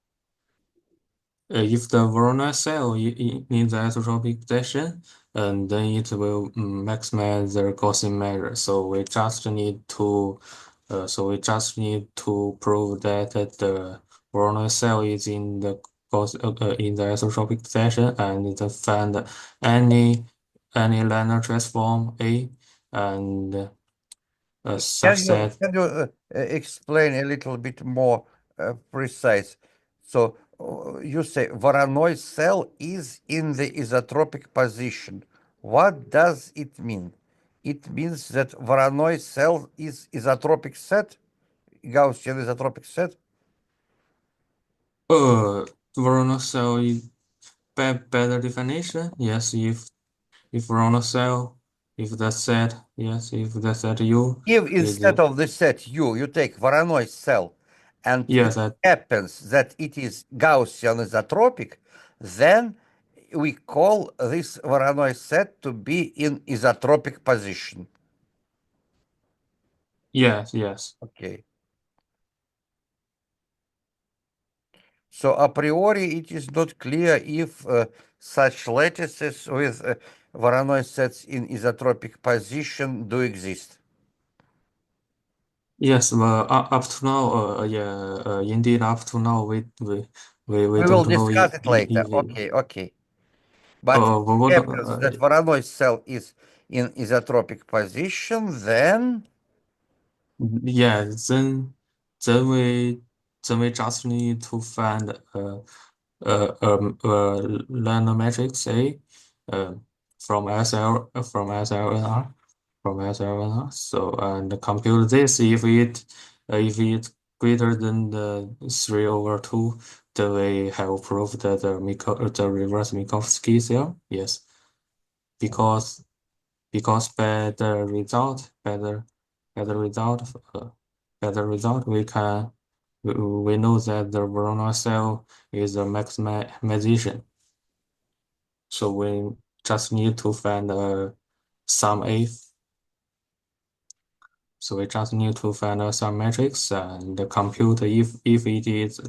if the Voronoi cell in the isotropic position, and then it will maximize the Gaussian measure. So we just need to prove that the Voronoi cell is in the isotropic position, and then find any linear transform A, and such that Can you explain a little bit more precise? So you say Voronoi cell is in the isotropic position. What does it mean? It means that Voronoi cell is isotropic set, Gaussian isotropic set. Voronoi cell is better definition. Yes, if Voronoi cell, if the set U If is instead of the set U, you take Voronoi cell, and yes, it happens that it is Gaussian isotropic, then we call this Voronoi set to be in isotropic position. yes. Okay. So a priori, it is not clear if such lattices with Voronoi sets in isotropic position do exist. Yes, well, up to now, indeed, up to now, we We will don't know discuss it later. if Okay. But what if happens that Voronoi cell is in isotropic position, then yeah, then we just need to find linear matrix A from SLNR from SLNR. So and compute this if it greater than the 3/2, then we have proved that the reverse Minkowski theorem. Yes, because better result, we know that the Voronoi cell is a maximization. So we just need to find some A. So we just need to find some matrix and compute if it is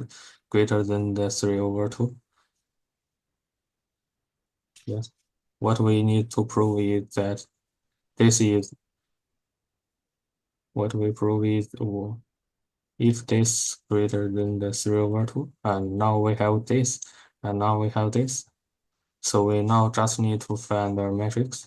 greater than the 3/2. Yes. What we need to prove is that this is what we prove is if this greater than the 3/2, and now we have this, and now we have this. So we now just need to find the matrix.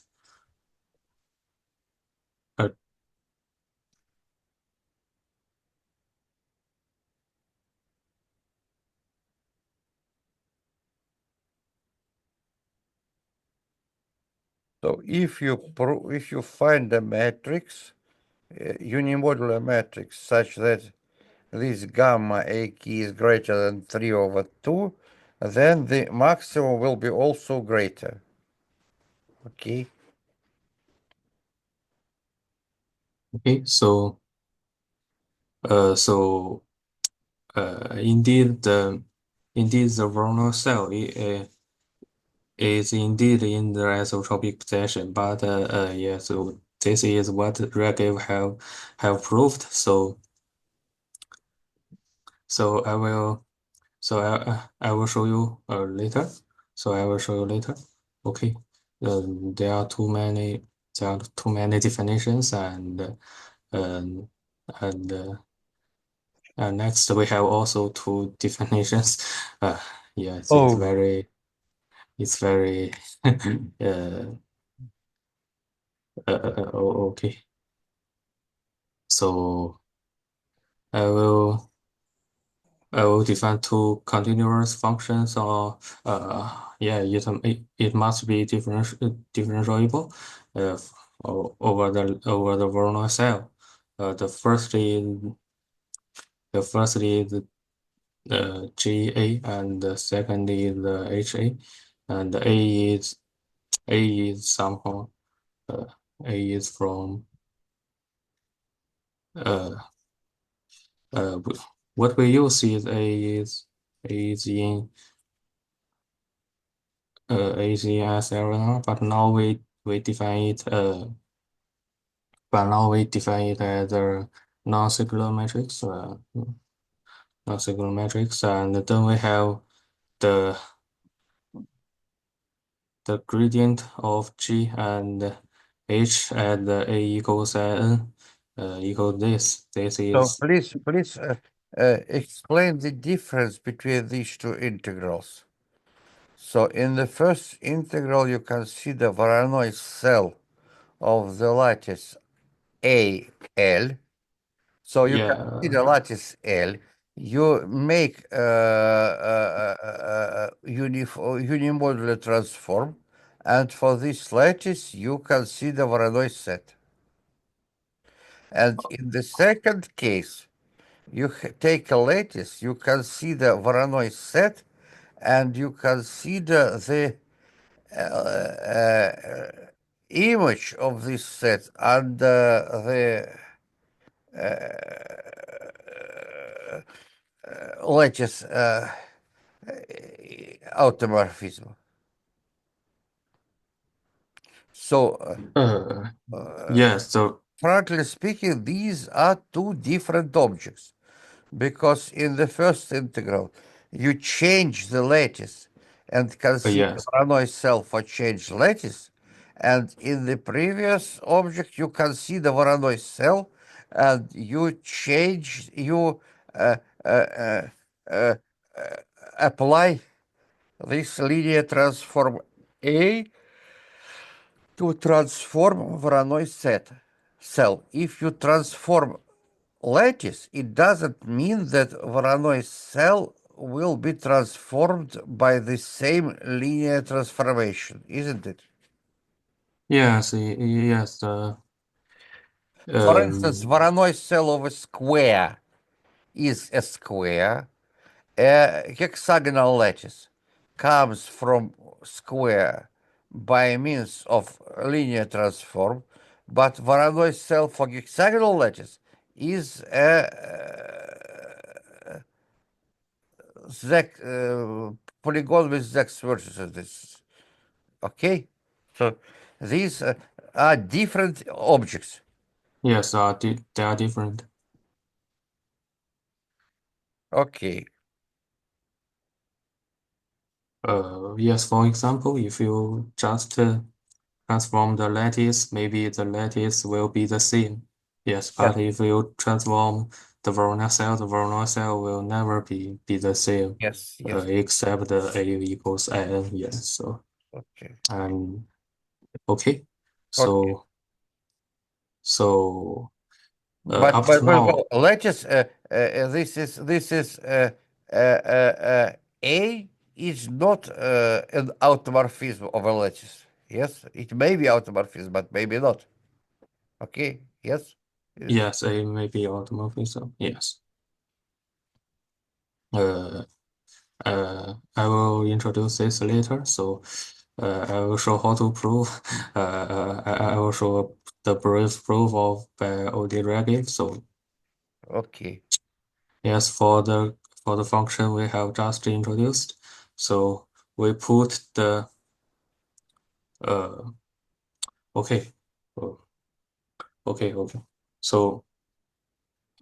So if you find a matrix, unimodular matrix, such that this gamma A key is greater than 3 over 2, then the maximum will be also greater. Okay. Okay, so indeed the Werner cell is indeed in the isotropic position, but yeah, so this is what Regev have proved. So I will show you later. So I will show you later. Okay. There are too many definitions and next we have also two definitions. Yeah, it's very okay. So I will define two continuous functions, or yeah, it must be differentiable over the Werner cell. The first is GA, and the second is the HA, and A is somehow A is from what we use is A is in SLR, but now we define it as a non-singular matrix, and then we have the gradient of G and H at the A equals n equals this. This So is please explain the difference between these two integrals. So in the first integral, you can see the Voronoi cell of the lattice AL. So you can see the lattice L. You make unimodular transform, and for this lattice, you can see the Voronoi set. And in the second case, you take a lattice, you can see the Voronoi set, and you can see the image of this set and the lattice automorphism. So, yes. So frankly speaking, these are two different objects, because in the first integral, you change the lattice and can see the Voronoi cell for changed lattice, and in the previous object, you can see the Voronoi cell, and you apply this linear transform A to transform Voronoi cell. If you transform lattice, it doesn't mean that Voronoi cell will be transformed by the same linear transformation, isn't it? yes. For instance, Voronoi cell of a square is a square. A hexagonal lattice comes from square by means of linear transform, but Voronoi cell for hexagonal lattice is a polygon with Z vertices. Okay, so these are different objects. Yes, they are different. Okay. Yes, for example, if you just transform the lattice, maybe the lattice will be the same. Yes, but if you transform the Voronoi cell will never be the same. Yes. Except the A equals IN. Yes. So Okay. Okay. So But after now, lattice. This is A is not an automorphism of a lattice. Yes, it may be automorphism, but maybe not. Okay. Yes. yes, A may be automorphism. Yes. I will introduce this later. So I will show how to prove. I will show the brief proof of by Oded Regev. So Okay. yes, for the function we have just introduced. So we put the okay. Okay. So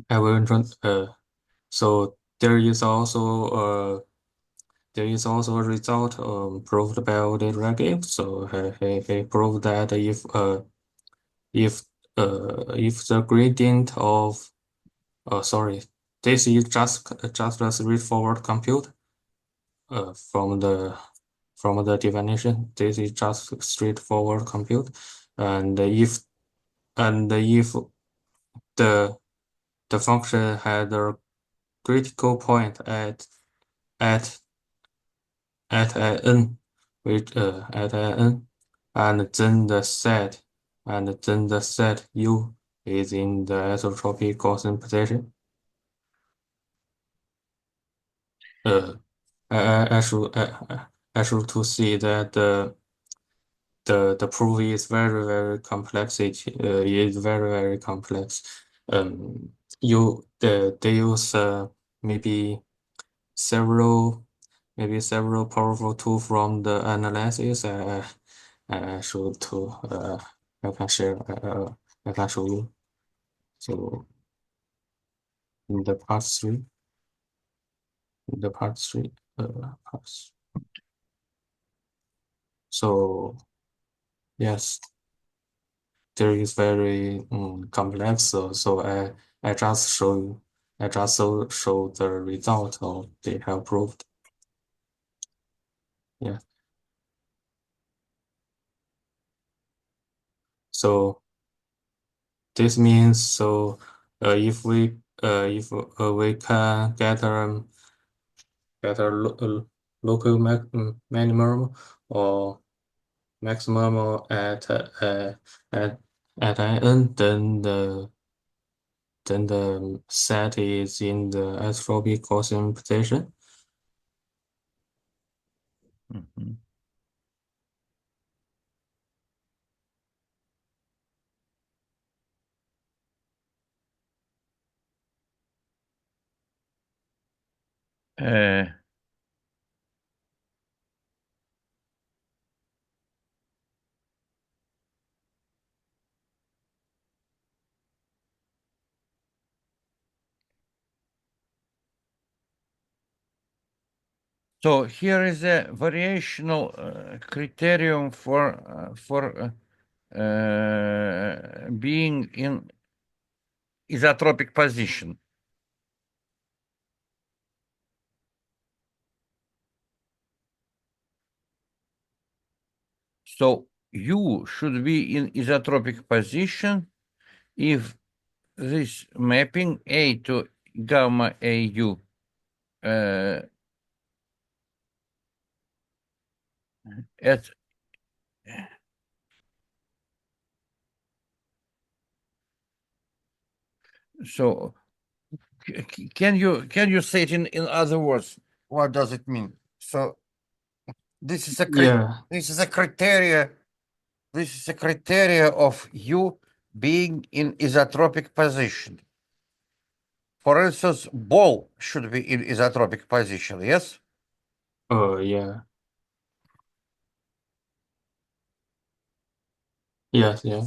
I will so there is also a result proved by Oded Regev. So he proved that if the gradient of sorry, this is just a straightforward compute from the definition. This is just a straightforward compute, and if the function had a critical point at n, which at n, and then the set U is in the isotropic Gaussian position. I should to see that the proof is very complex. It is very complex. They use maybe several powerful tools from the analysis. I should to I can share. I can show you. So in the part three, parts. So yes, there is very complex. So I just show the result of they have proved. Yeah. So this means if we can get a local minimum or maximum at n, then the set is in the isotropic Gaussian position. So here is a variational criterion for being in isotropic position. So U should be in isotropic position if this mapping A to gamma AU at so can you say it in other words? What does it mean? So this is a this is a criteria. This is a criteria of U being in isotropic position. For instance, ball should be in isotropic position. Yes. Yeah. Yes. Yeah.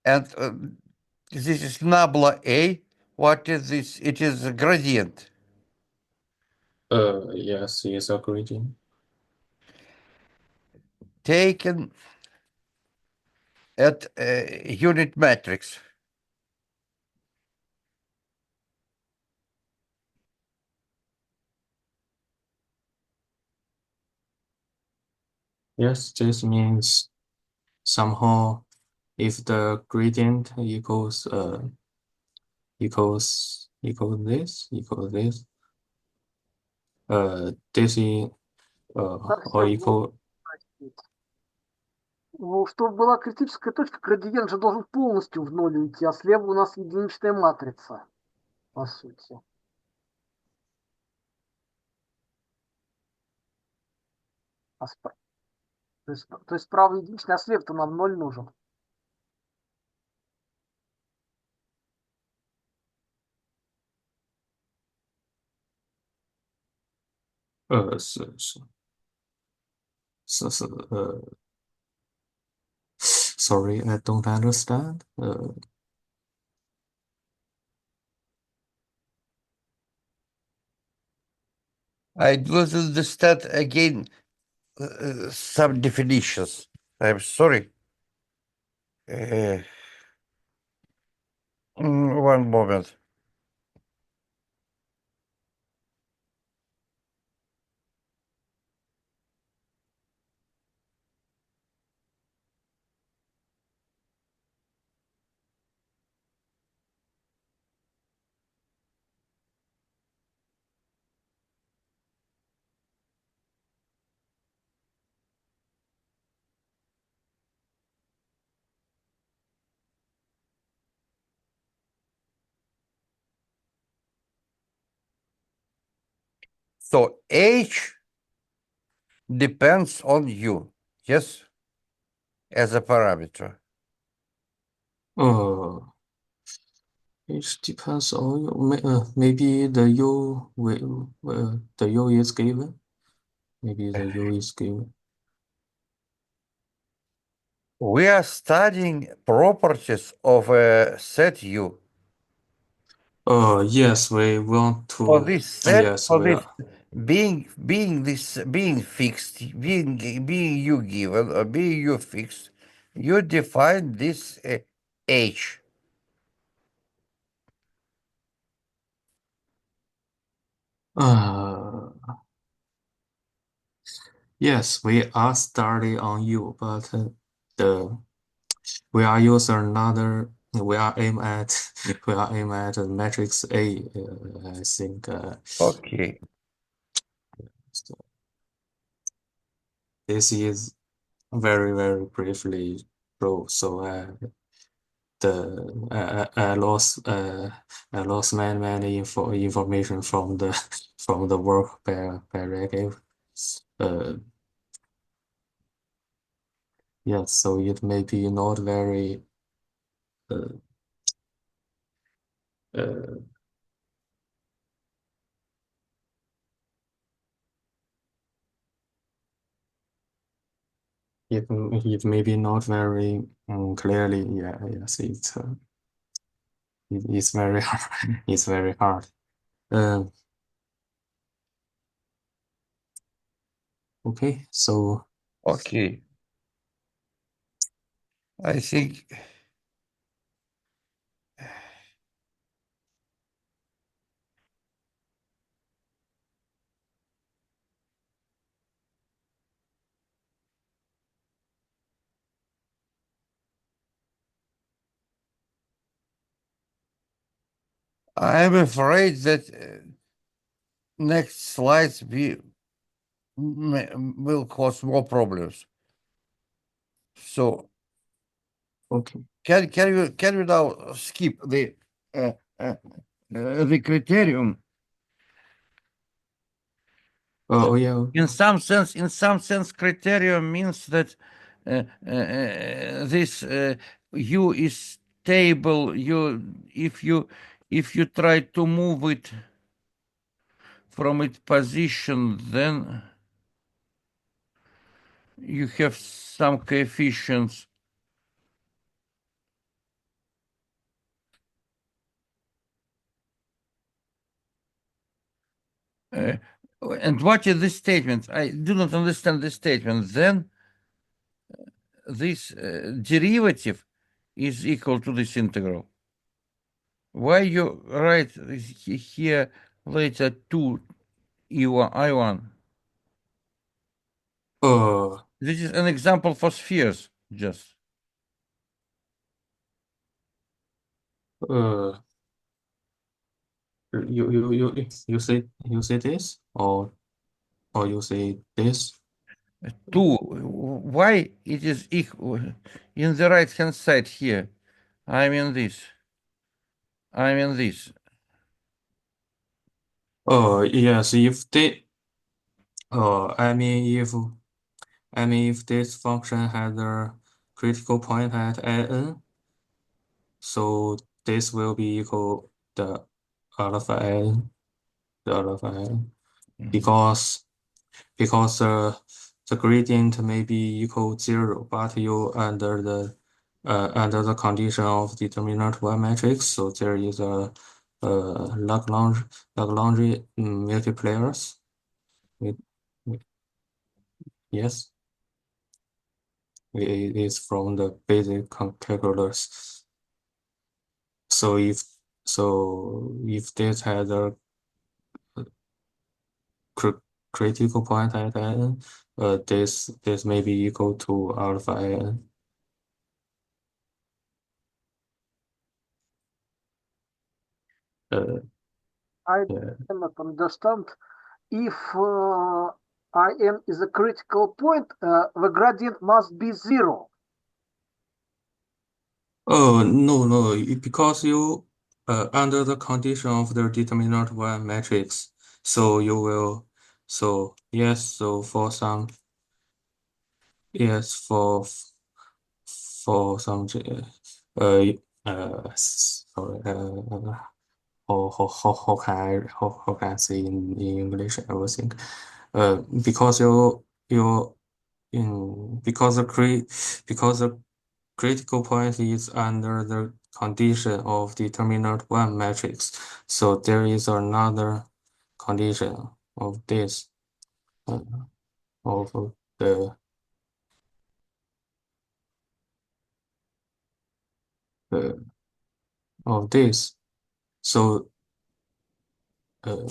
And this is nabla A. What is this? It is a gradient. Yes, it's a gradient. taken at unit matrix. Yes, this means somehow if the gradient equals this, this is or equal. Ну, чтобы была критическая точка, градиент же должен полностью в ноль уйти, а слева у нас единичная матрица, по сути. То есть справа единичный, а слева-то нам ноль нужен. Sorry, I don't understand. I don't understand again some definitions. I'm sorry. One moment. So H depends on U, yes, as a parameter. It depends on maybe the U the U is given. Maybe the U is given. We are studying properties of a set U. Yes, we want to. For this set, Yes, for we this are. being fixed, being U given or being U fixed, you define this H. Yes, we are starting on U, but we are using another. We are aim at matrix A. I think. Okay. So this is very very briefly proved. So I lost many information from the from the work by Regev. Yes, so it may be not very it may be not very clearly. Yes, it's very hard. It's very hard. Okay, so Okay. I think I'm afraid that next slides will cause more problems. So okay. can you now skip the criterion? Oh yeah. In some sense, criterion means that this U is stable. If you try to move it from its position, then you have some coefficients. And what is this statement? I do not understand this statement. Then this derivative is equal to this integral? Why you write here later 2 E1 I1? This is an example for spheres, just. You say this or you say this? 2. Why it is equal in the right hand side here? I mean this. Yes, if they I mean if this function has a critical point at n, so this will be equal the alpha n, because the gradient may be equal 0, but you under the condition of determinant one matrix, so there is a Lagrange multipliers. Yes, it is from the basic calculus. So if this has a critical point at n, this may be equal to alpha n. I cannot understand if IN is a critical point, the gradient must be 0. Oh, no, because you under the condition of the determinant one matrix, so you will yes, so for some yes for some sorry how can I say in English everything because you in because the critical point is under the condition of determinant one matrix. So there is another condition of this of the of this. So uh,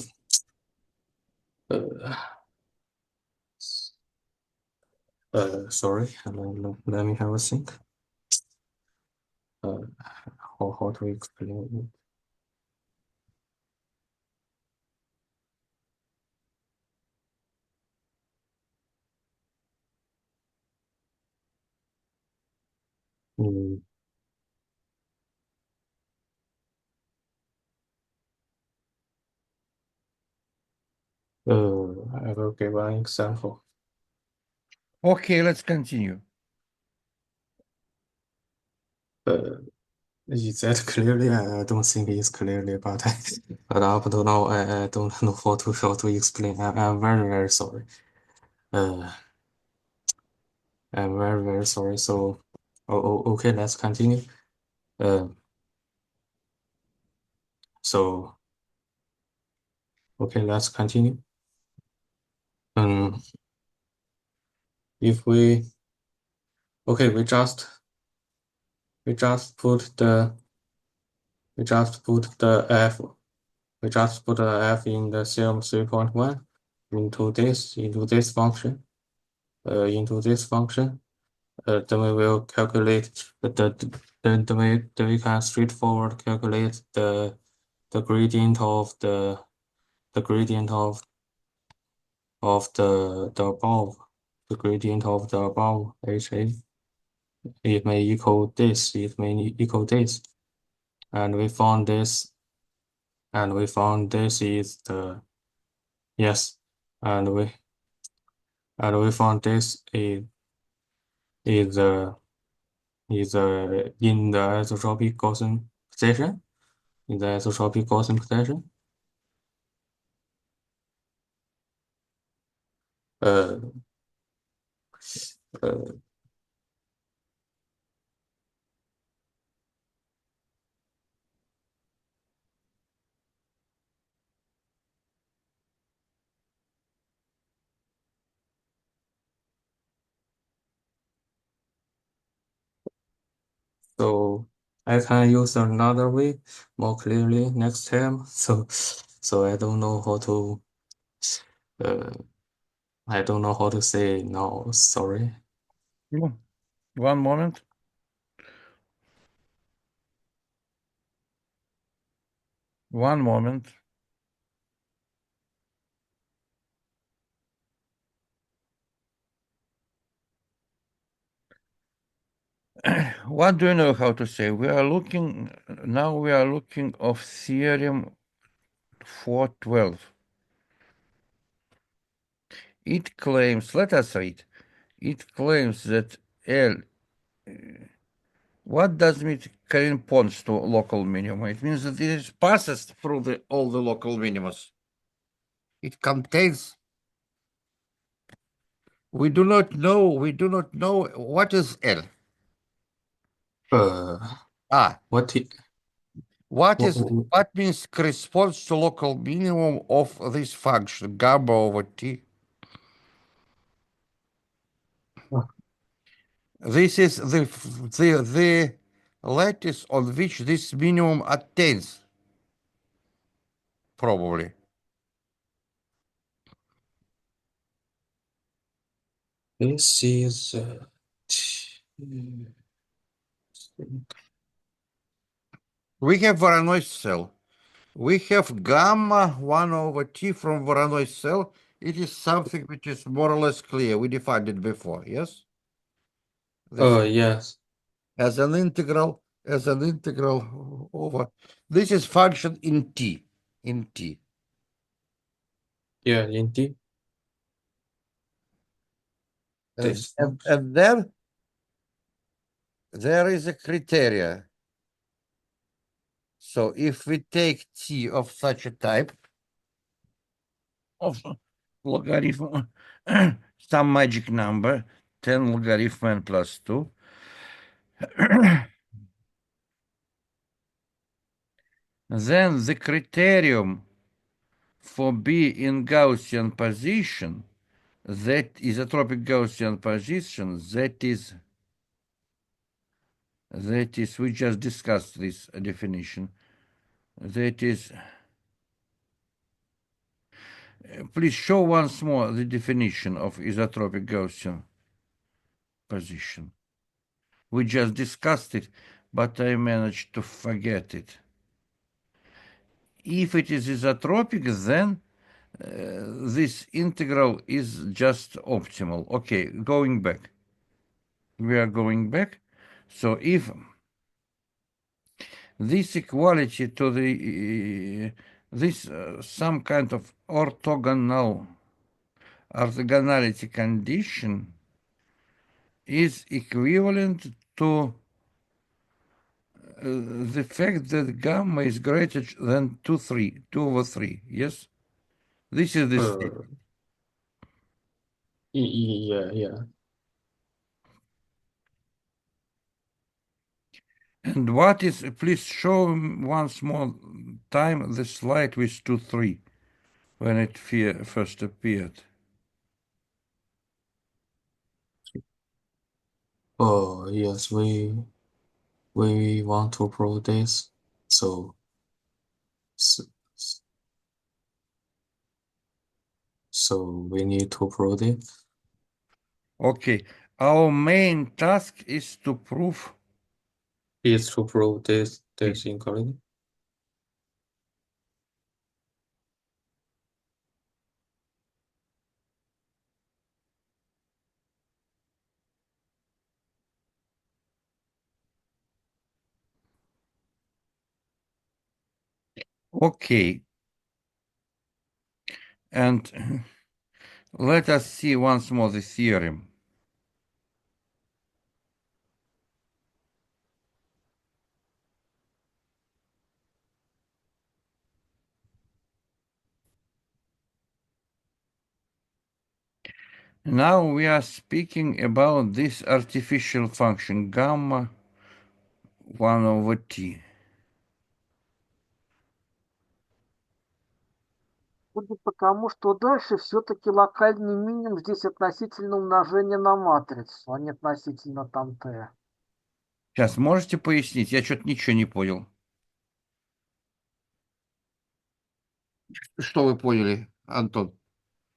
uh, sorry, let me have a think. How to explain it? I will give an example. Okay, let's continue. Is that clearly? I don't think it's clearly, but but up to now, I don't know how to explain. I'm very sorry. I'm very sorry. So, okay, let's continue. So, okay, let's continue. If we okay, we just put the f. We just put the f in the theorem 3.1 into this function. Then we will calculate then we can straightforward calculate the gradient of the above, the gradient of the above HA. It may equal this, and we found this is the yes, and we found this is in the isotropic Gaussian position. Uh, uh, So I can use another way more clearly next time. So I don't know how to I don't know how to say no, sorry. One moment. One moment. What do you know how to say? We are looking of theorem 412. It claims, let us read. It claims that L, what does it corresponds to local minimum? It means that it passes through all the local minimums. It contains. We do not know what is L. What What means corresponds to local minimum of this function gamma over t? This is the lattice on which this minimum attains, probably. this is We have Voronoi cell. We have gamma 1 over t from Voronoi cell. It is something which is more or less clear. We defined it before, yes? yes. As an integral over. This is function in t. Yeah, indeed. And then there is a criteria. So if we take t of such a type of logarithm, some magic number, 10 logarithm n plus 2, then the criterion for B in Gaussian position, that isotropic Gaussian position, that is, we just discussed this definition, that is, please show once more the definition of isotropic Gaussian position. We just discussed it, but I managed to forget it. If it is isotropic, then this integral is just optimal. Okay, going back. We are going back. So if this equality to the some kind of orthogonality condition is equivalent to the fact that gamma is greater than 2 over 3, yes? This is the state. Yeah. And what is, please show once more time the slide with 2, 3, when it first appeared. Oh, yes, we want to prove this. So we need to prove it. Okay, our main task is to prove Is to prove this inequality. okay. And let us see once more the theorem. Now we are speaking about this artificial function gamma 1 over t. Судя по тому, что дальше, все-таки локальный минимум здесь относительно умножения на матрицу, а не относительно там t. Сейчас можете пояснить? Я что-то ничего не понял. Что вы поняли, Антон?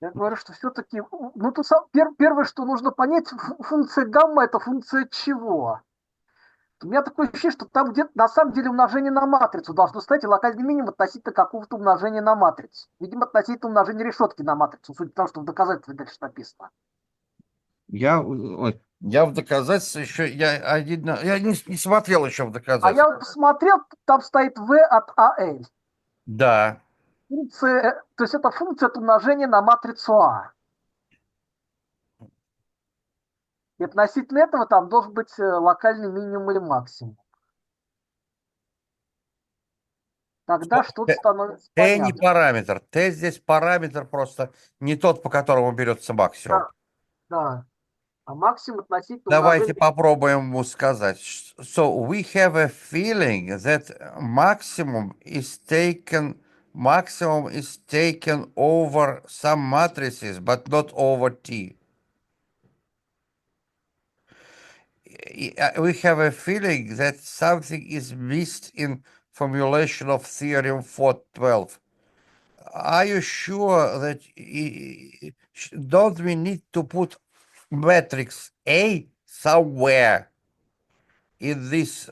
Я говорю, что все-таки, ну, тут первое, что нужно понять, функция гамма – это функция чего? У меня такое ощущение, что там где-то на самом деле умножение на матрицу должно стоять, и локальный минимум относительно какого-то умножения на матрицу. Видимо, относительно умножения решетки на матрицу, судя по тому, что в доказательстве дальше написано. Я в доказательстве еще, я не смотрел еще в А доказательстве. я вот посмотрел, там стоит v от AL. Да. Функция, то есть это функция от умножения на матрицу А. И относительно этого там должен быть локальный минимум или максимум. Тогда что-то становится Т не понятно. параметр. Т здесь параметр просто не тот, по которому берется максимум. Да, да. А максимум относительно Давайте умножения... попробуем ему сказать. So we have a feeling that maximum is taken over some matrices, but not over T. We have a feeling that something is missed in formulation of theorem 412. Are you sure that don't we need to put matrix A somewhere in this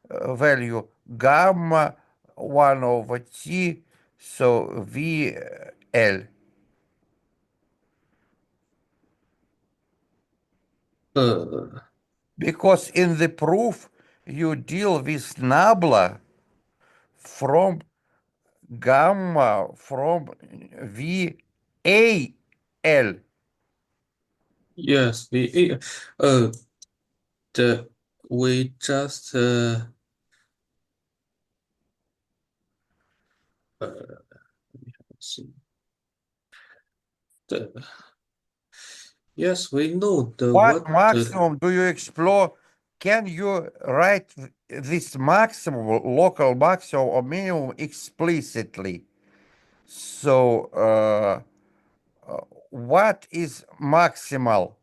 value gamma 1 over T, so VL? Because in the proof you deal with nabla from gamma from VAL. Yes, we just see. Yes, we know What maximum do you explore? Can you write this maximum, local maximum or minimum explicitly? So, what is maximal?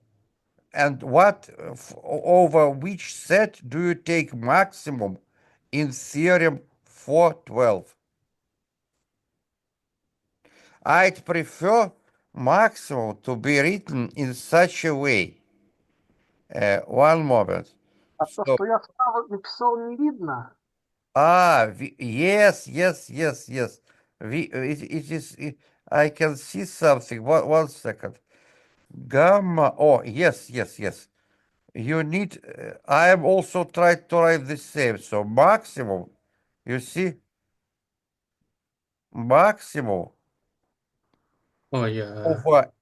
And what over which set do you take maximum in theorem 412? I'd prefer maximum to be written in such a way. One moment. А то, So, что я справа написал, не видно. yes. I can see something. One second. Gamma. Oh, yes. You need. I am also trying to write the same. So maximum. You see, maximum Oh yeah. over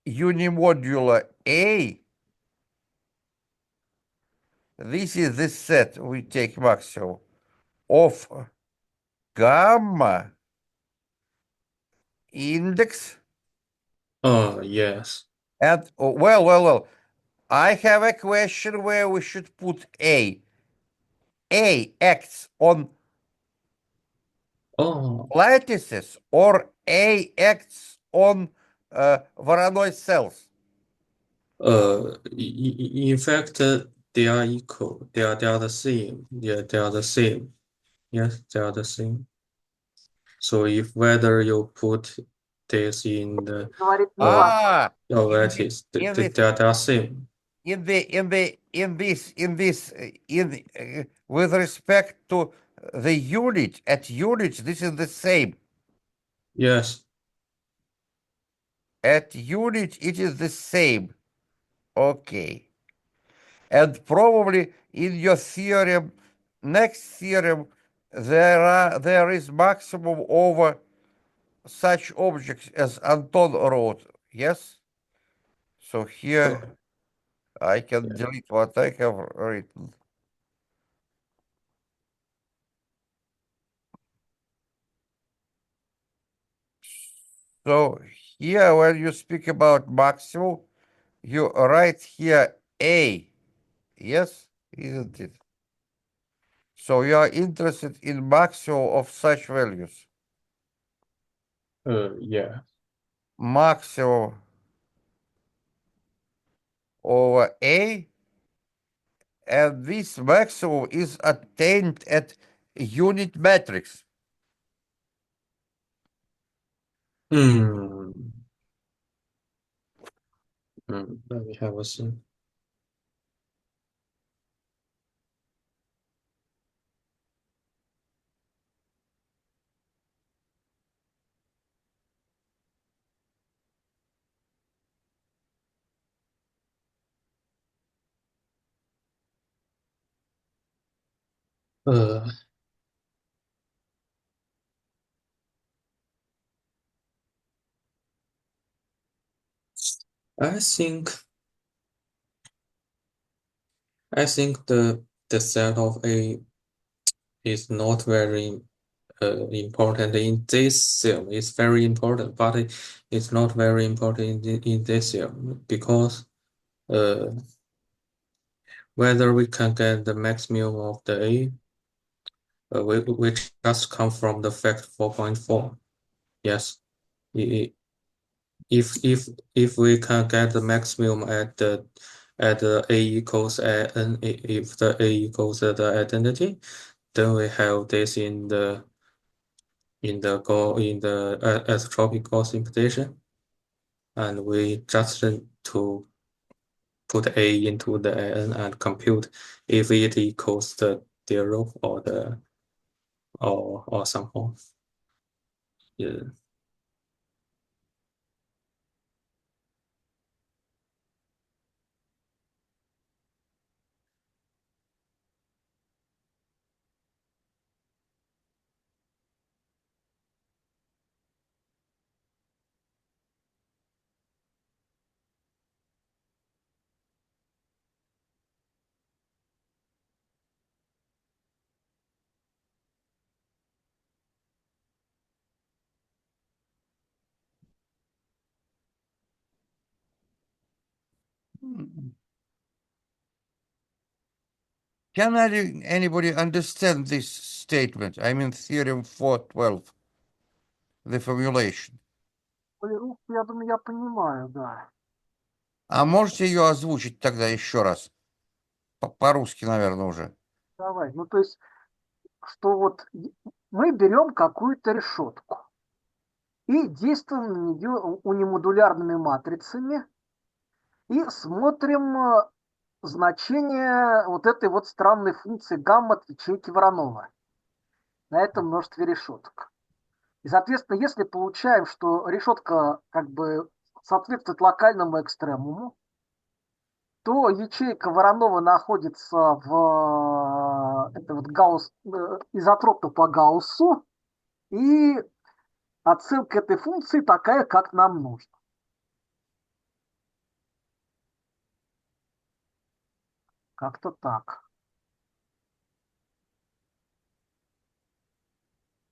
unimodular A. This is the set we take maximum of gamma index. Oh yes. And well. I have a question where we should put A. A acts on Oh, lattices or A acts on Voronoi cells. In fact, they are equal. They are the same. Yeah, they are the same. Yes, they are the same. So if whether you put this in the Говорит Николай. lattice, they are same. With respect to the unit, at unit, this is the same. Yes. At unit, it is the same. Okay. And probably in your theorem, next theorem, there is maximum over such objects as Anton wrote. Yes? So here I can delete what I have written. So here, when you speak about maximum, you write here A. Yes, isn't it? So you are interested in maximum of such values. Yeah. Maximum over A and this maximum is attained at unit matrix. Let me have a see. I think the set of A is not very important in this theorem. It's very important, but it's not very important in this theorem because whether we can get the maximum of the A, which just come from the fact 4.4. Yes, if we can get the maximum at the A equals n, if the A equals the identity, then we have this in the isotropic Gauss imputation, and we just to put A into the n and compute if it equals the 0 or the or somehow. Yeah. Can anybody understand this statement? I mean, theorem 4.12, the formulation. Я думаю, я понимаю, да. А можете ее озвучить тогда еще раз? По-русски, наверное, уже. Давай. Ну, то есть, что вот мы берем какую-то решетку и действуем на нее унимодулярными матрицами и смотрим значение вот этой вот странной функции гамма от ячейки Воронова на этом множестве решеток. И, соответственно, если получаем, что решетка как бы соответствует локальному экстремуму, то ячейка Воронова находится в это вот изотропно по Гауссу, и оценка этой функции такая, как нам нужно. Как-то так.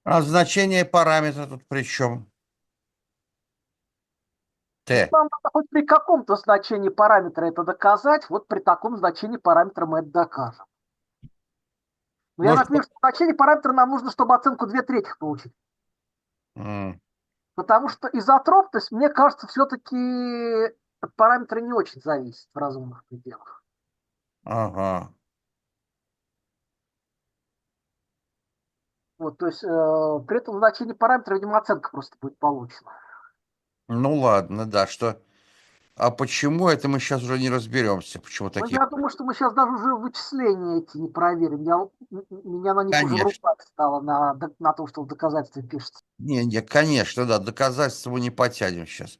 А значение параметра тут при чем? Т. Нам надо хоть при каком-то значении параметра это доказать, вот при таком значении параметра мы это докажем. Но я напомню, что значение параметра нам нужно, чтобы оценку 2/3 получить. Потому что изотропность, мне кажется, все-таки от параметра не очень зависит в разумных пределах. Ага. Вот, то есть при этом значении параметра, видимо, оценка просто будет получена. Ну ладно, да, что... А почему это мы сейчас уже не разберемся? Почему такие... Я думаю, что мы сейчас даже уже вычисления эти не проверим. Меня на них Конечно. уже ругать стало на том, что в доказательстве пишется. Не, конечно, да, доказательства мы не потянем сейчас.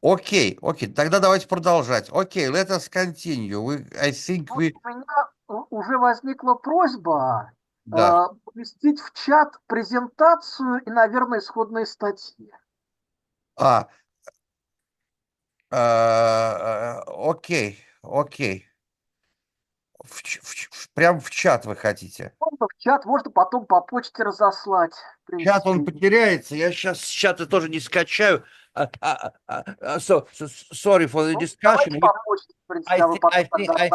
Окей, тогда давайте продолжать. Окей, let us continue. I think У меня уже возникла просьба поместить в чат презентацию и, наверное, исходные статьи. Окей. Прям в чат вы хотите? Можно в чат, можно потом по почте разослать. Чат он потеряется, я сейчас с чата тоже не скачаю. Sorry for the discussion. I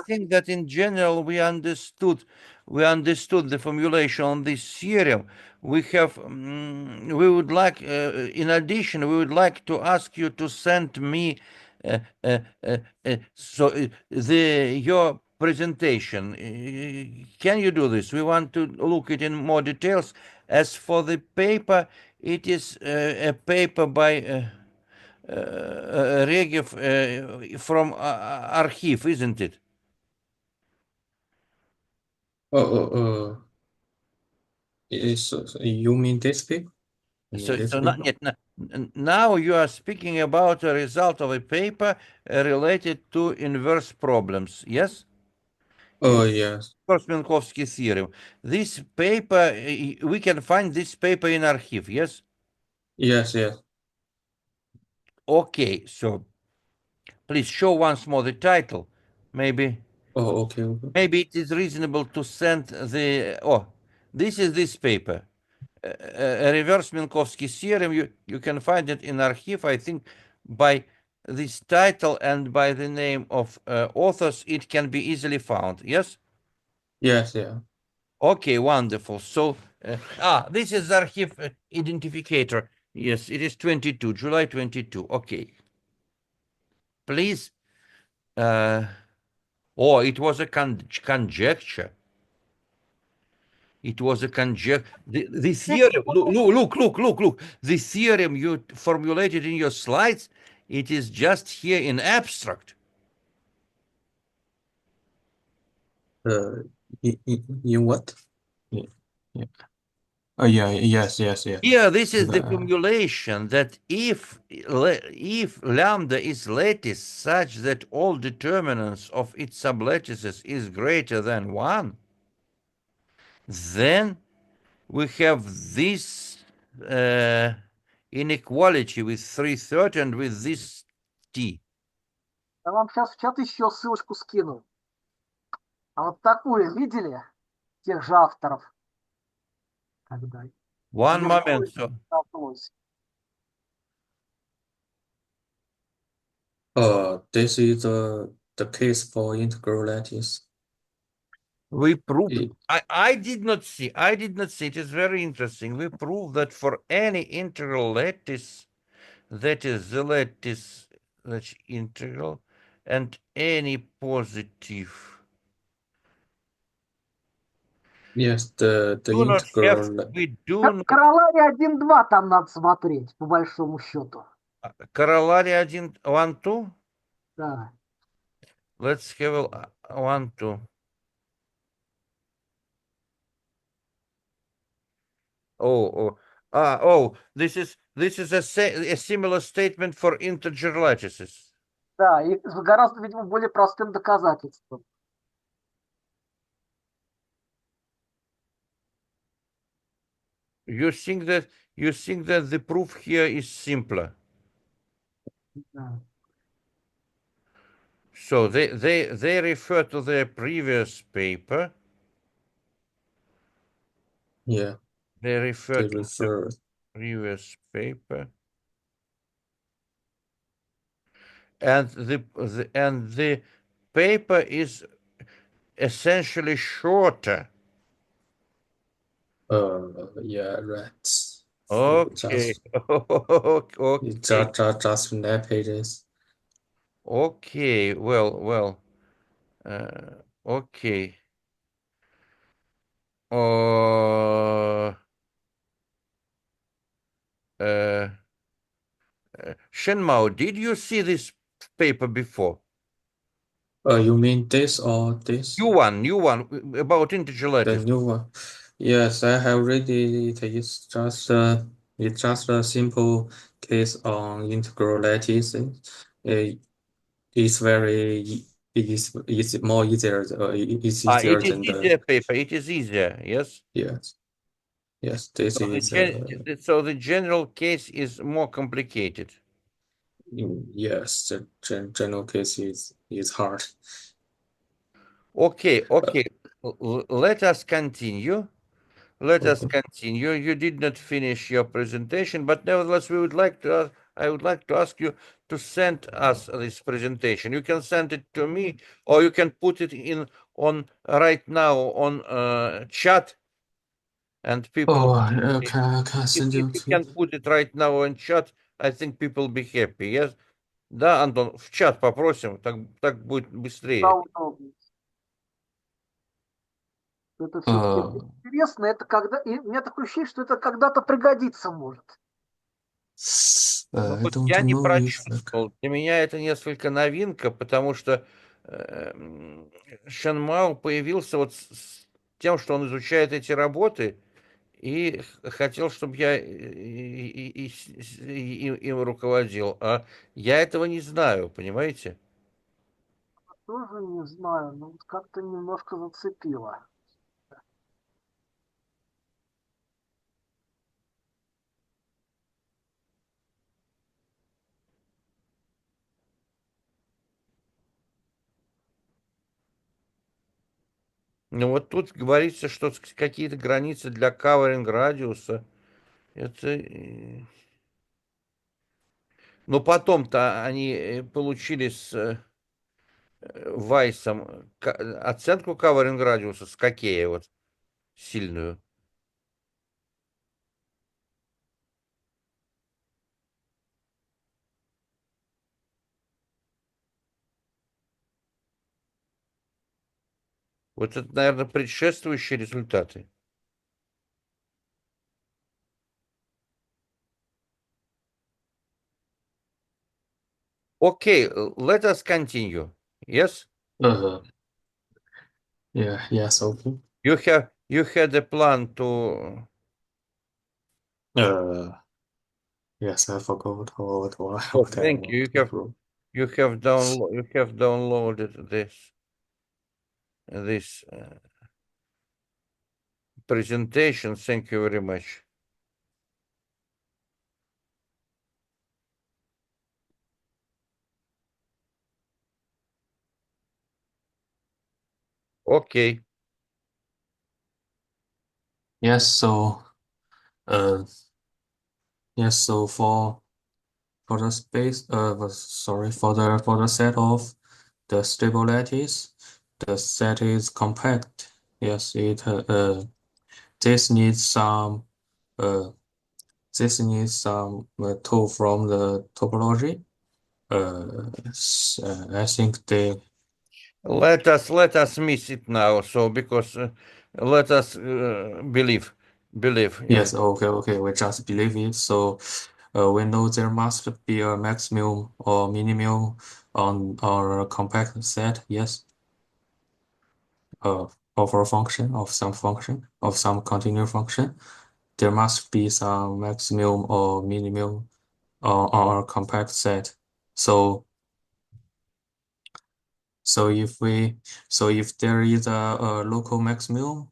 think that in general we understood the formulation on this theorem. We would like, in addition, we would like to ask you to send me your presentation. Can you do this? We want to look at in more details. As for the paper, it is a paper by Regev from Archive, isn't it? You mean this paper? Now you are speaking about a result of a paper related to inverse problems, yes? Oh, yes. Minkowski theorem. This paper, we can find this paper in Archive, yes? Yes, yes. Okay, so please show once more the title. Maybe. Oh, okay. Maybe it is reasonable to send the. Oh, this is this paper. A reverse Minkowski theorem. You can find it in Archive, I think, by this title and by the name of authors. It can be easily found. Yes. Yes, yeah. Okay, wonderful. So, this is Archive identificator. Yes, it is 22, July 22. Okay. Please. Oh, it was a conjecture. It was a conjecture. The theorem, look. The theorem you formulated in your slides, it is just here in abstract. In what? Yeah. Oh, yeah, yes. Here, this is the formulation that if lambda is lattice such that all determinants of its sublattices is greater than 1, then we have this inequality with 3/3 and with this t. Я вам сейчас в чат еще ссылочку скину. А вот такую видели тех же авторов? Когда? One moment. So. This is the case for integral lattice. We proved. I did not see. It is very interesting. We proved that for any integral lattice, that is the lattice that's integral, and any positive. Yes, the integral. We do not. Королари 1-2 там надо смотреть, по большому счету. Королари 1-2? Да. Let's have 1-2. This is a similar statement for integer lattices. Да, и с гораздо, видимо, более простым доказательством. You think that the proof here is simpler? Да. So they refer to their previous paper. Yeah. They refer to the previous paper. And the paper is essentially shorter. Yeah, right. Okay. Okay. Just 9 pages. Okay. Well. Okay. Shengmao, did you see this paper before? You mean this or this? New one about integer lattice. The new one. Yes, I have read it. It's just a simple case on integral lattice. It's more easier. It's easier It is than easier paper. It is easier. Yes. Yes. This So is. So the general case is more complicated. Yes, the general case is hard. Okay. Let us continue. You did not finish your presentation, but nevertheless, I would like to ask you to send us this presentation. You can send it to me, or you can put it on right now on chat, and people. Okay, I can send you. If you can put it right now on chat, I think people will be happy. Yes. Да, Антон, в чат попросим, так будет быстрее. Это все-таки интересно, это когда, и у меня такое ощущение, что это когда-то пригодится может. Ну, I вот don't я не know if прочувствовал. Для меня это несколько новинка, потому что Шенмау появился вот с тем, что он изучает эти работы, и хотел, чтобы я им руководил. А я этого не знаю, понимаете? Тоже не знаю, но вот как-то немножко зацепило. Ну вот тут говорится, что какие-то границы для covering радиуса. Это... Но потом-то они получили с Вайсом оценку covering радиуса с какие вот сильную. Вот это, наверное, предшествующие результаты. Okay, let us continue. Yes? yeah, yes, okay. You had a plan to... Yes, I forgot what Oh, what I thank you. want to prove. You have downloaded this presentation. Thank you very much. Okay. Yes, so yes, so for the space sorry for the set of the stable lattice, the set is compact. Yes, it this needs some uh tool from the topology. I think they Let us miss it now. So because let us believe in yes, okay, we just believe it. So we know there must be a maximum or minimum on our compact set, yes, of a function, of some continuous function. There must be some maximum or minimum on our compact set. So if there is a local maximum,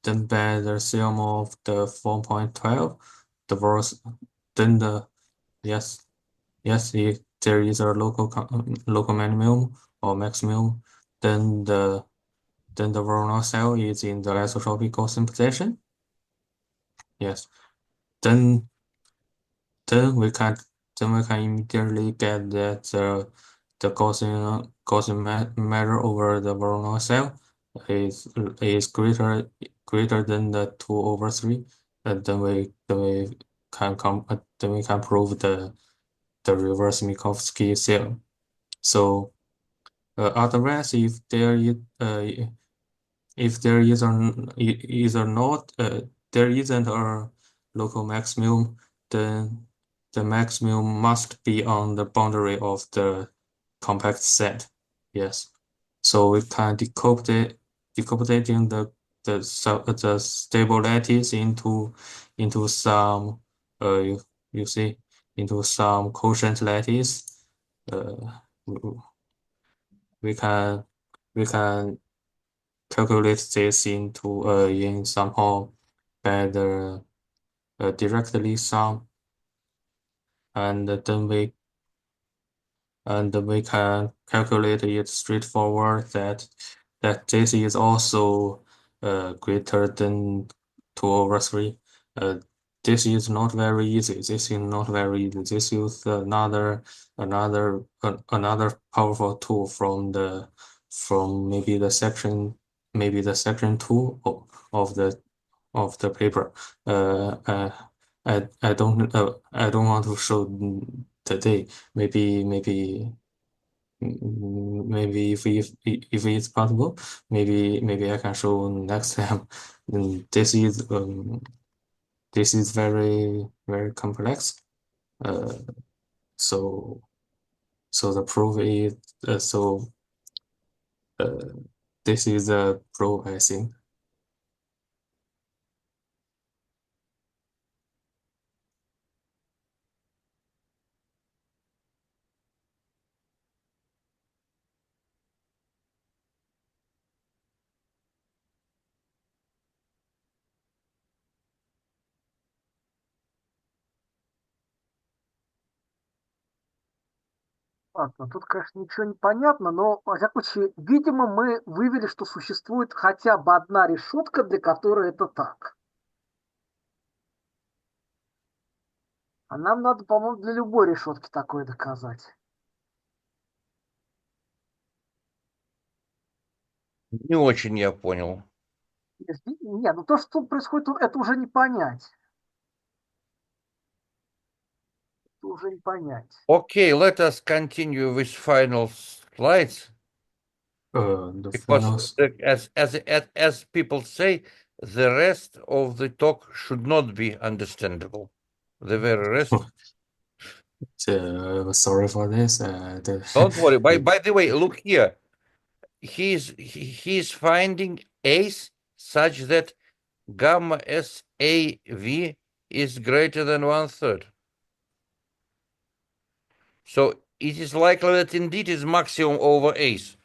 then by the theorem of the 4.12, the verse, then the yes, if there is a local minimum or maximum, then the Voronoi cell is in the isotropic Gaussian position. Yes, then then we can immediately get that the Gaussian measure over the Voronoi cell is greater than the 2/3, and then we can prove the reverse Minkowski theorem. So otherwise, if there is or not there isn't a local maximum, then the maximum must be on the boundary of the compact set. Yes. So we can decompositing the stable lattice into some you see into some quotient lattice. We can we can calculate this into in somehow by the directly sum, and we can calculate it straightforward that this is also greater than 2/3. This is not very easy. This is not very easy. This is another powerful tool from maybe the section 2 of the paper. I don't want to show today. Maybe Maybe if it's possible, maybe I can show next time. This is very complex. So the proof is this is the proof, I think. Ладно, тут, конечно, ничего не понятно, но, во всяком случае, видимо, мы вывели, что существует хотя бы одна решетка, для которой это так. А нам надо, по-моему, для любой решетки такое доказать. Не очень я понял. Нет, ну то, что тут происходит, это уже не понять. Это уже не понять. Okay, let us continue with final slides. The Because finals. as people say, the rest of the talk should not be understandable. The very rest. Sorry for this. Don't worry. By the way, look here. He's finding A's such that gamma SAV is greater than 1/3. So it is likely that indeed is maximum over A's.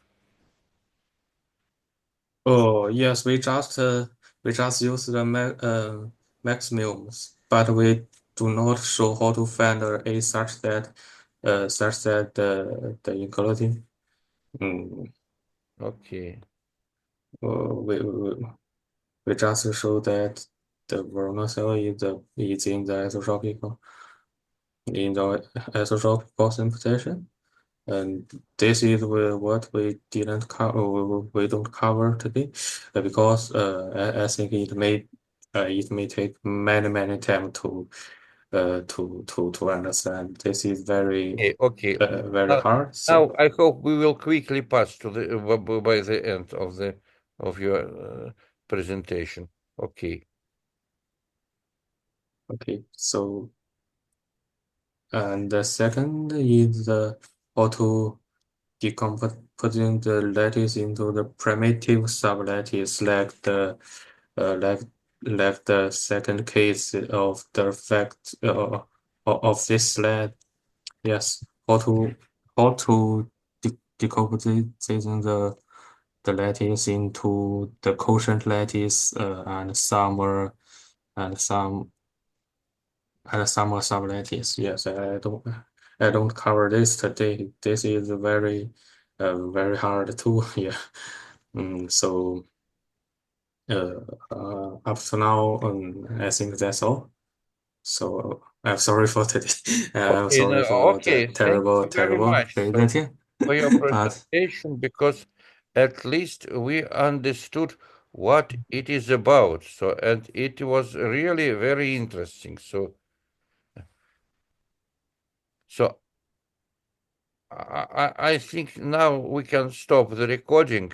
Oh yes, we just use the maximums, but we do not show how to find a such that the equality. Okay. We just show that the Verma cell is in the isotropical simplification. And this is what we didn't cover. We don't cover today, because I think it may take many time to understand. This is very Okay. very hard. Now I hope we will quickly pass to the by the end of your presentation. Okay. Okay. So, and the second is how to decomposing the lattice into the primitive sublattice, like the second case of the fact of this slide. Yes, how to decomposing the lattice into the quotient lattice and some sublattice. Yes, I don't cover this today. This is very very hard too. Yeah. So up to now, I think that's all. So I'm sorry for today. I'm Okay, sorry for the thank terrible you very much presentation. for your But presentation, because at least we understood what it is about. So, and it was really very interesting. So I think now we can stop the recording.